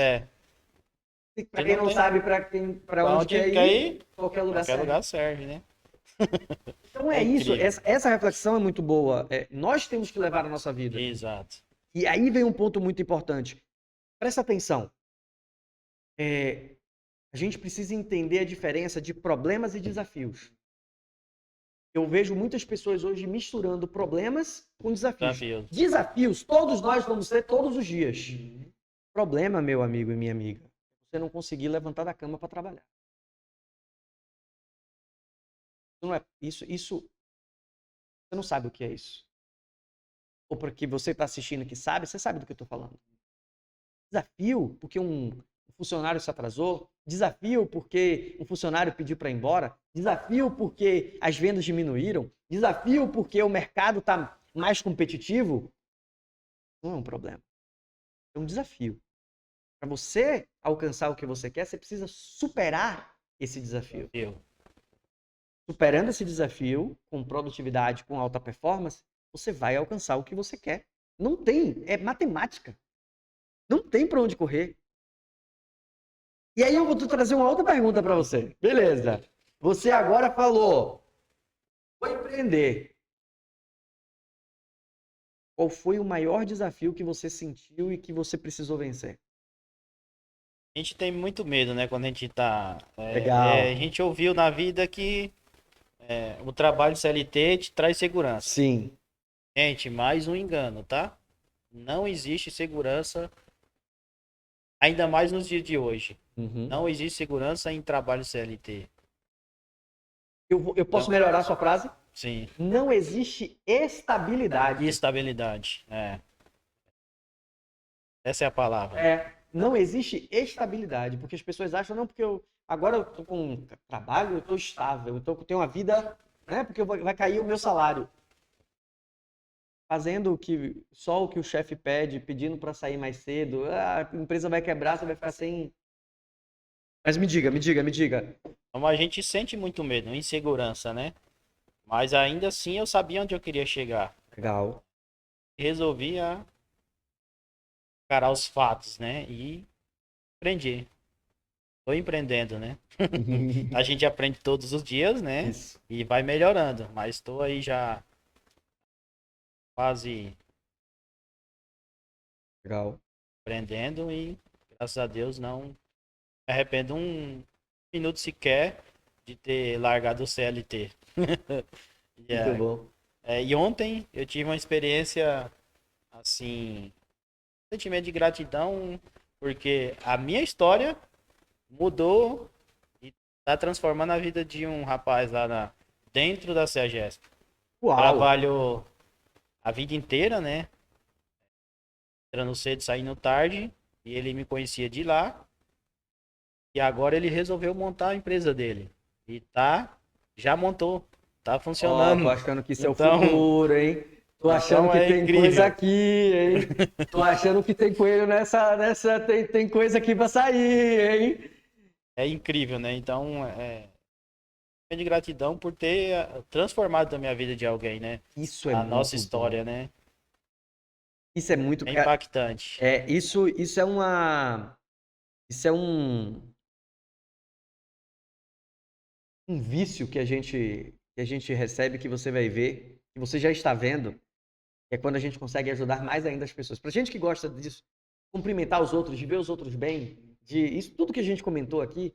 Para quem não sabe para onde quer ir, qualquer lugar serve. Qualquer lugar serve, né? Então é isso. Essa reflexão é muito boa. Nós temos que levar a nossa vida. Exato. E aí vem um ponto muito importante. Presta atenção. A gente precisa entender a diferença de problemas e desafios. Eu vejo muitas pessoas hoje misturando problemas com desafios. Desafios, todos nós vamos ter todos os dias. Problema, meu amigo e minha amiga, você não conseguir levantar da cama para trabalhar. Não é isso. Você não sabe o que é isso. Ou porque você está assistindo que sabe, você sabe do que eu estou falando. Desafio porque um funcionário se atrasou. Desafio porque um funcionário pediu para ir embora. Desafio porque as vendas diminuíram. Desafio porque o mercado está mais competitivo. Não é um problema. É um desafio. Para você alcançar o que você quer, você precisa superar esse desafio. Superando esse desafio, com produtividade, com alta performance, você vai alcançar o que você quer. Não tem, é matemática. Não tem para onde correr. E aí eu vou trazer uma outra pergunta para você. Beleza. Você agora falou, vou empreender. Qual foi o maior desafio que você sentiu e que você precisou vencer? A gente tem muito medo, né? Quando a gente tá... Legal. A gente ouviu na vida que o trabalho CLT te traz segurança. Sim. Gente, mais um engano, tá? Não existe segurança, ainda mais nos dias de hoje. Não existe segurança em trabalho CLT. Eu posso melhorar a sua frase? Sim. Não existe estabilidade. Estabilidade. Essa é a palavra. Não existe estabilidade, porque as pessoas acham, não, porque agora eu tô com um trabalho, eu tô estável, tenho uma vida, né? Porque vai cair o meu salário. Fazendo só o que o chefe pede, pedindo para sair mais cedo, a empresa vai quebrar, você vai ficar sem. Mas me diga. Então a gente sente muito medo, insegurança, né? Mas ainda assim eu sabia onde eu queria chegar. Legal. Resolvi encarar os fatos, né? E aprendi. Tô empreendendo, né? A gente aprende todos os dias, né? Isso. E vai melhorando. Mas estou aí já quase Legal. aprendendo e, graças a Deus, não me arrependo um minuto sequer de ter largado o CLT. Muito bom. E ontem eu tive uma experiência, assim, sentimento de gratidão, porque a minha história mudou e tá transformando a vida de um rapaz lá dentro da CEAGESP. Uau. Trabalhou a vida inteira, né? Entrando cedo, saindo tarde, e ele me conhecia de lá. E agora ele resolveu montar a empresa dele. E já montou, tá funcionando. Tô achando que isso é o Então, futuro, hein? Tô achando então que é tem incrível. coisa aqui, hein? Tô achando que tem coelho nessa tem coisa aqui pra sair, hein? É incrível, né? Então, de gratidão por ter transformado a minha vida de alguém, né? Isso é A muito nossa bom. história, né? Isso é muito É impactante. isso é um vício que a gente recebe, que você vai ver, que você já está vendo, é quando a gente consegue ajudar mais ainda as pessoas. Pra gente que gosta disso, cumprimentar os outros, de ver os outros bem, de isso tudo que a gente comentou aqui,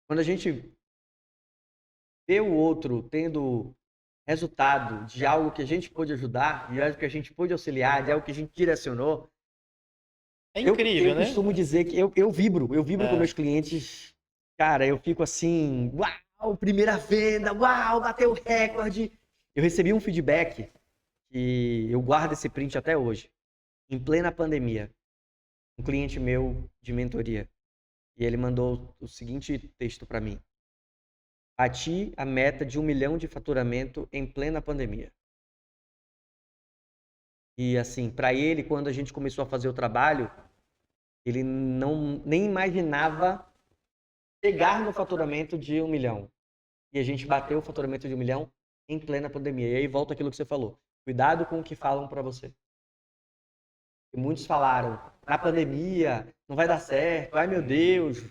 quando a gente vê o outro tendo resultado de algo que a gente pôde ajudar, de algo que a gente pôde auxiliar, de algo que a gente direcionou, É eu incrível, né? costumo dizer que eu vibro com meus clientes. Cara, eu fico assim, uau, primeira venda, uau, bateu o recorde. Eu recebi um feedback que eu guardo esse print até hoje, em plena pandemia. Um cliente meu de mentoria. E ele mandou o seguinte texto para mim: bati a meta de 1 milhão de faturamento em plena pandemia. E assim, para ele, quando a gente começou a fazer o trabalho, ele nem imaginava chegar no faturamento de 1 milhão. E a gente bateu o faturamento de 1 milhão em plena pandemia. E aí volta aquilo que você falou. Cuidado com o que falam para você. E muitos falaram, na pandemia, não vai dar certo, ai meu Deus,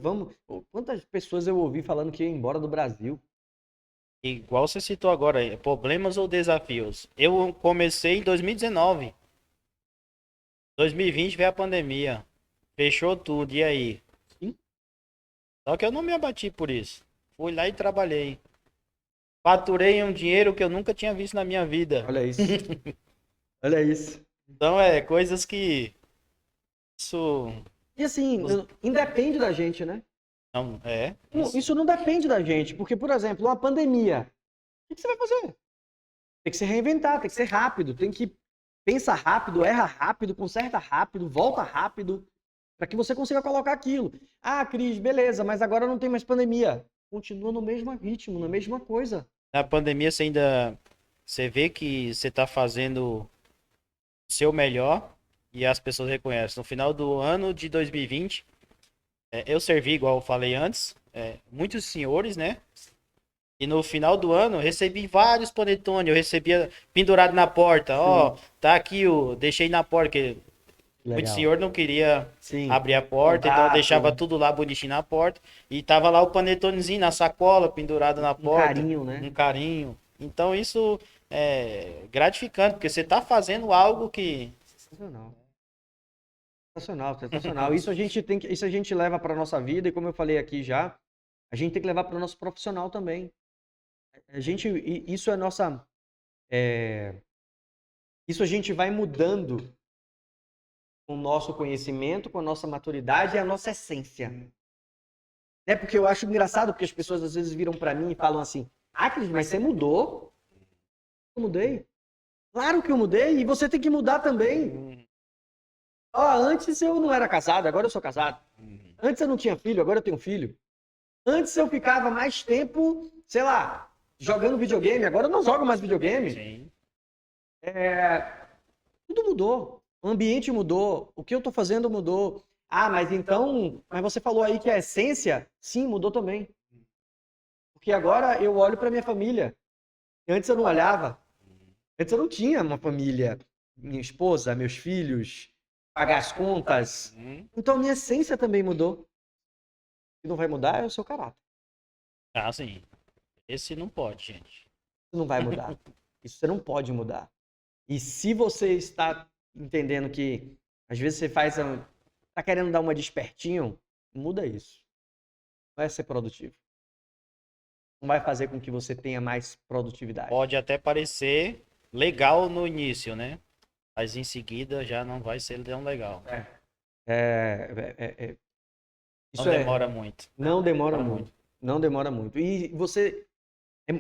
vamos. Quantas pessoas eu ouvi falando que ia embora do Brasil? Igual você citou agora, problemas ou desafios. Eu comecei em 2019. 2020 veio a pandemia. Fechou tudo, e aí? Sim. Só que eu não me abati por isso. Fui lá e trabalhei. Faturei um dinheiro que eu nunca tinha visto na minha vida. Olha isso. Olha isso. Então coisas que isso E assim, independe da gente, né? não Isso não depende da gente, porque, por exemplo, uma pandemia, o que você vai fazer? Tem que se reinventar, tem que ser rápido, tem que pensar rápido, erra rápido, conserta rápido, volta rápido, para que você consiga colocar aquilo. Ah, Cris, beleza, mas agora não tem mais pandemia. Continua no mesmo ritmo, na mesma coisa. na pandemia você vê que você está fazendo o seu melhor e as pessoas reconhecem. No final do ano de 2020, eu servi, igual eu falei antes, muitos senhores, né? E no final do ano, eu recebi vários panetones, eu recebia pendurado na porta. Ó, tá aqui, deixei na porta, porque muito senhor não queria abrir a porta, então eu deixava tudo lá bonitinho na porta. E tava lá o panetonezinho na sacola, pendurado na porta. Um carinho, né? Um carinho. Então isso é gratificante, porque você tá fazendo algo que... Sensacional. Sensacional. Isso a gente leva para nossa vida, e como eu falei aqui já, a gente tem que levar para o nosso profissional também. Isso é nossa. Isso a gente vai mudando com o nosso conhecimento, com a nossa maturidade e a nossa essência. É porque eu acho engraçado, porque as pessoas às vezes viram pra mim e falam assim, Cris, mas você mudou? Eu mudei. Claro que eu mudei e você tem que mudar também. Ó, antes eu não era casado, agora eu sou casado. Antes eu não tinha filho, agora eu tenho filho. Antes eu ficava mais tempo, sei lá, jogando videogame, agora eu não jogo mais videogame. Sim. Tudo mudou. O ambiente mudou. O que eu estou fazendo mudou. Ah, mas então. Mas você falou aí que a essência, sim, mudou também. Porque agora eu olho para minha família. Antes eu não olhava. Antes eu não tinha uma família. Minha esposa, meus filhos, pagar as contas. Então a minha essência também mudou. O que não vai mudar é o seu caráter. Ah, sim. Esse não pode, gente. Isso não vai mudar. Isso você não pode mudar. E se você está entendendo que às vezes você tá querendo dar uma despertinho, muda isso. Não vai ser produtivo. Não vai fazer com que você tenha mais produtividade. Pode até parecer legal no início, né? Mas em seguida já não vai ser tão legal. Isso Não demora muito. não demora muito. Não demora muito. E você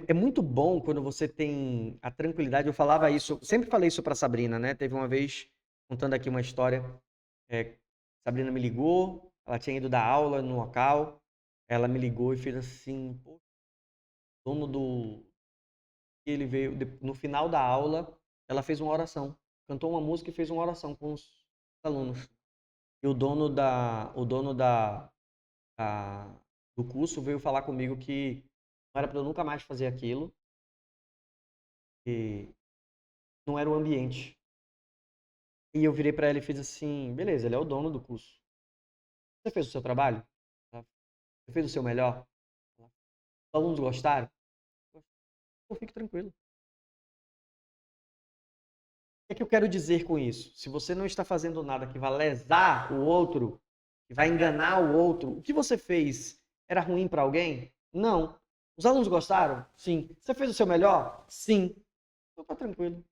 é muito bom quando você tem a tranquilidade. Eu falava isso, sempre falei isso para Sabrina, né? Teve uma vez contando aqui uma história. Sabrina me ligou, ela tinha ido dar aula no local. Ela me ligou e fez assim, pô, o dono do ele veio no final da aula, ela fez uma oração, cantou uma música e fez uma oração com os alunos. E o dono do curso veio falar comigo que não era para eu nunca mais fazer aquilo, e não era o ambiente. E eu virei para ela e fiz assim, beleza, ele é o dono do curso. Você fez o seu trabalho? Você fez o seu melhor? Os alunos gostaram? Eu fico tranquilo. O que eu quero dizer com isso? Se você não está fazendo nada que vai lesar o outro, que vai enganar o outro, o que você fez era ruim para alguém? Não. Os alunos gostaram? Sim. Você fez o seu melhor? Sim. Então tá tranquilo.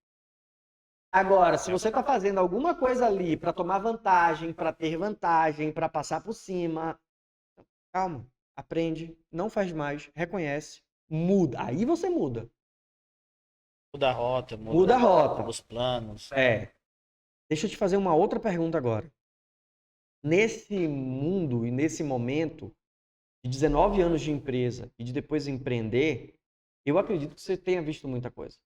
Agora, se você está fazendo alguma coisa ali para tomar vantagem, para ter vantagem, para passar por cima, calma, aprende, não faz mais, reconhece, muda. Aí você muda. Muda a rota, Muda a rota. os planos. Deixa eu te fazer uma outra pergunta agora. Nesse mundo e nesse momento de 19 anos de empresa e de depois empreender, eu acredito que você tenha visto muita coisa.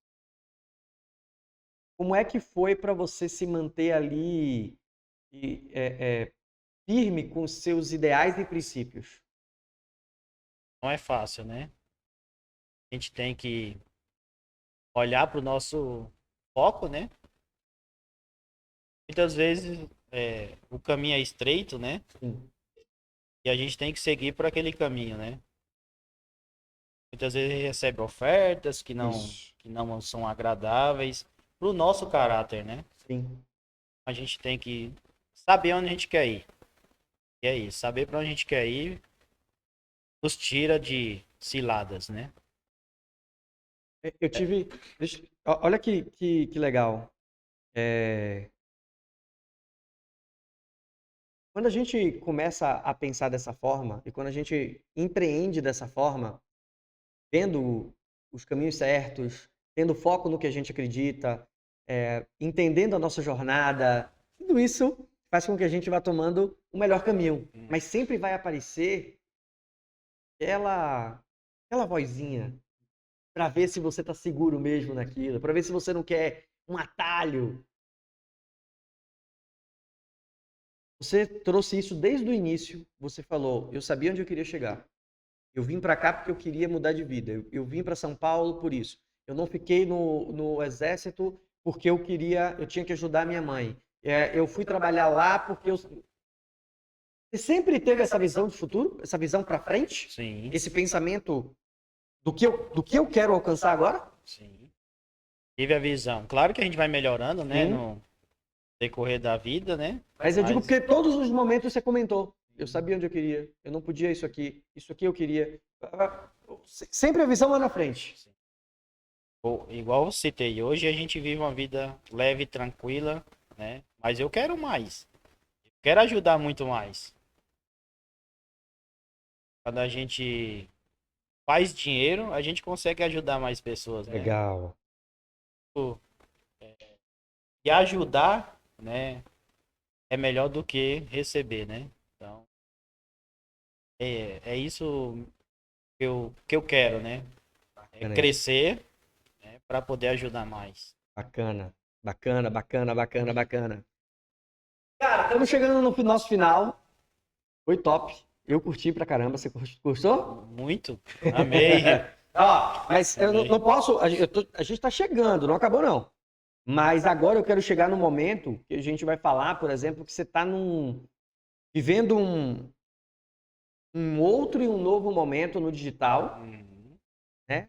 Como é que foi para você se manter ali firme com os seus ideais e princípios? Não é fácil, né? A gente tem que olhar para o nosso foco, né? Muitas vezes o caminho é estreito, né? Sim. E a gente tem que seguir por aquele caminho, né? Muitas vezes recebe ofertas que não são agradáveis para o nosso caráter, né? Sim. A gente tem que saber onde a gente quer ir. E é isso, saber para onde a gente quer ir nos tira de ciladas, né? Eu tive. Olha que legal. Quando a gente começa a pensar dessa forma e quando a gente empreende dessa forma, vendo os caminhos certos, tendo foco no que a gente acredita, entendendo a nossa jornada, tudo isso faz com que a gente vá tomando o melhor caminho. Mas sempre vai aparecer aquela vozinha para ver se você está seguro mesmo naquilo, para ver se você não quer um atalho. Você trouxe isso desde o início. Você falou, eu sabia onde eu queria chegar. Eu vim para cá porque eu queria mudar de vida. Eu vim para São Paulo por isso. Eu não fiquei no exército porque eu tinha que ajudar minha mãe. Eu fui trabalhar lá porque Você sempre teve essa visão de futuro, essa visão para frente, Sim. esse pensamento do que eu quero alcançar agora? Sim. Tive a visão. Claro que a gente vai melhorando, né? Sim. No decorrer da vida, né? Mas eu digo porque todos os momentos você comentou. Eu sabia onde eu queria. Eu não podia isso aqui eu queria. Sempre a visão lá na frente. Sim. Igual eu citei, hoje a gente vive uma vida leve, tranquila, né? Mas eu quero mais. Eu quero ajudar muito mais. quando a gente faz dinheiro, a gente consegue ajudar mais pessoas, né? Legal. E ajudar, né, é melhor do que receber, né? Então, é isso que eu quero, né? É Bacana isso. crescer, né, para poder ajudar mais. Bacana. Bacana, bacana, bacana, bacana. Cara, estamos chegando no nosso final. Foi top. Eu curti pra caramba. Você gostou? Muito. Amei. Ó, mas eu não Amei. posso. A gente tá chegando, não acabou não. Mas agora eu quero chegar no momento que a gente vai falar, por exemplo, que você está vivendo um outro e um novo momento no digital, Uhum. né?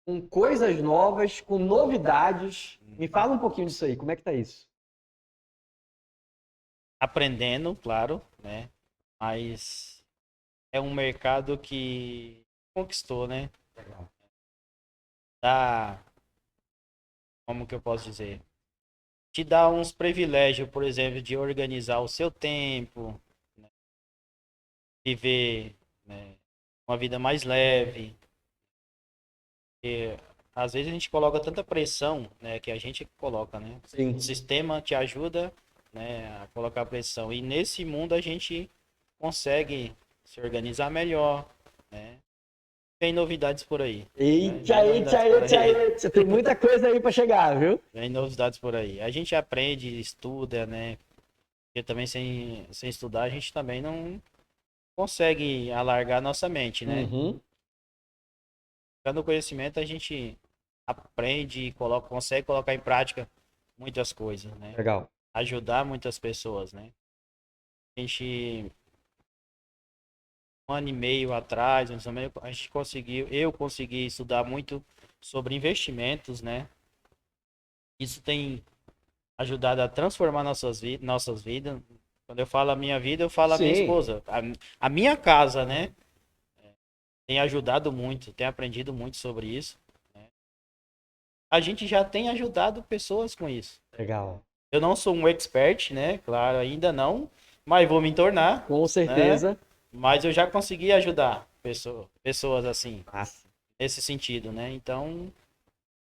Com coisas novas, com novidades. Me fala um pouquinho disso aí, como é que tá isso? Aprendendo, claro, né? Mas é um mercado que conquistou, né? Legal. Dá, como que eu posso dizer? Te dá uns privilégios, por exemplo, de organizar o seu tempo, né? Viver, né, uma vida mais leve. E, às vezes a gente coloca tanta pressão, né, que a gente coloca, né? Sim. O sistema te ajuda, né, a colocar pressão. E nesse mundo a gente consegue se organizar melhor, né? Tem novidades por aí. Né? Eita, Vem eita, novidades por eita, aí. eita. Tem muita coisa aí para chegar, viu? Vem novidades por aí. A gente aprende, estuda, né? Porque também sem estudar a gente também não consegue alargar nossa mente, né? Uhum. Buscando conhecimento a gente aprende e consegue colocar em prática muitas coisas, né? Legal. Ajudar muitas pessoas, né? A gente, um ano e meio atrás, mais ou menos, eu consegui estudar muito sobre investimentos, né? Isso tem ajudado a transformar nossas vidas. Quando eu falo a minha vida, eu falo a minha Sim, esposa. A minha casa, né? Tem ajudado muito, tem aprendido muito sobre isso. Né? A gente já tem ajudado pessoas com isso. legal. Eu não sou um expert, né? Claro, ainda não, mas vou me tornar, Com né? certeza. Mas eu já consegui ajudar pessoas assim, Massa. nesse sentido, né? Então,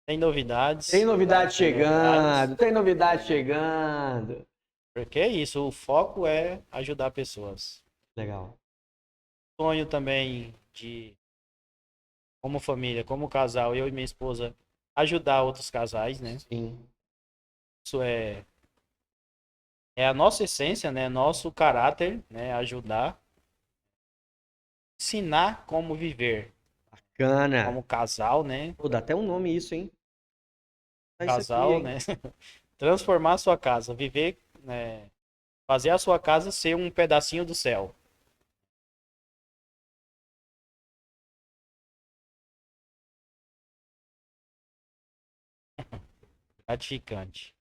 tem Tem novidades, novidade tem novidades, chegando, tem novidade chegando. porque é isso, o foco é ajudar pessoas. Legal. Sonho também de, como família, como casal, eu e minha esposa, ajudar outros casais, né? Sim. Isso é a nossa essência, né? Nosso caráter, né? Ajudar, ensinar como viver, Bacana. como casal, né? Pô, dá até um nome isso, hein? Tá isso aqui, Casal, hein? né? Transformar a sua casa, viver, né? Fazer a sua casa ser um pedacinho do céu. Gratificante.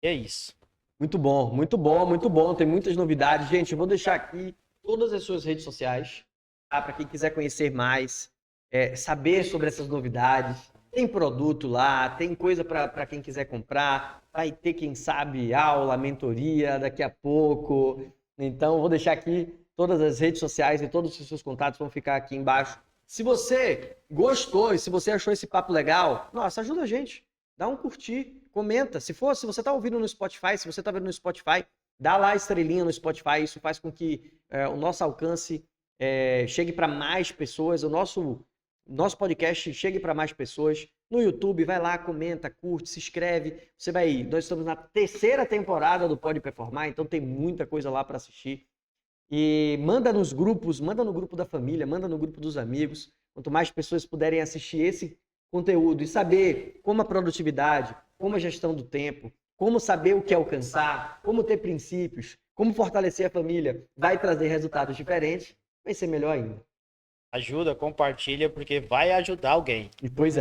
E é isso. Muito bom, muito bom, muito bom. Tem muitas novidades. Gente, eu vou deixar aqui todas as suas redes sociais, tá? Para quem quiser conhecer mais, saber sobre essas novidades. Tem produto lá, tem coisa para quem quiser comprar. Vai ter, quem sabe, aula, mentoria daqui a pouco. Então, eu vou deixar aqui todas as redes sociais e todos os seus contatos vão ficar aqui embaixo. Se você gostou e se você achou esse papo legal, nossa, ajuda a gente. Dá um curtir, comenta. Se você está ouvindo no Spotify, se você está vendo no Spotify, dá lá a estrelinha no Spotify. Isso faz com que o nosso alcance chegue para mais pessoas, o nosso podcast chegue para mais pessoas. No YouTube, vai lá, comenta, curte, se inscreve. Você vai ir. Nós estamos na 3ª temporada do Pode Performar, então tem muita coisa lá para assistir. E manda nos grupos, manda no grupo da família, manda no grupo dos amigos. Quanto mais pessoas puderem assistir esse conteúdo e saber como a produtividade, como a gestão do tempo, como saber o que alcançar, como ter princípios, como fortalecer a família, vai trazer resultados diferentes, vai ser melhor ainda. Ajuda, compartilha, porque vai ajudar alguém. E pois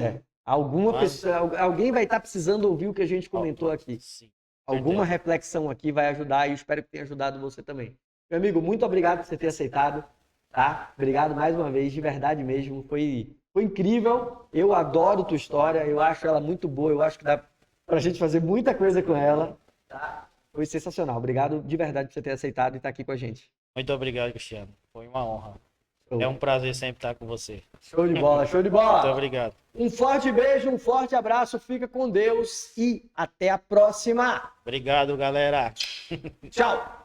alguma Mas, pessoa, alguém vai estar precisando ouvir o que a gente comentou aqui. sim, Alguma certeza. reflexão aqui vai ajudar e eu espero que tenha ajudado você também. Meu amigo, muito obrigado por você ter aceitado, tá? Obrigado mais uma vez, de verdade mesmo. Foi incrível. Eu adoro tua história, eu acho ela muito boa, eu acho que dá pra gente fazer muita coisa com ela, tá? Foi sensacional. Obrigado de verdade por você ter aceitado e estar aqui com a gente. Muito obrigado, Cristiano. Foi uma honra. Show. É um prazer sempre estar com você. Show de bola, show de bola. Muito obrigado. Um forte beijo, um forte abraço, fica com Deus e até a próxima. Obrigado, galera. Tchau.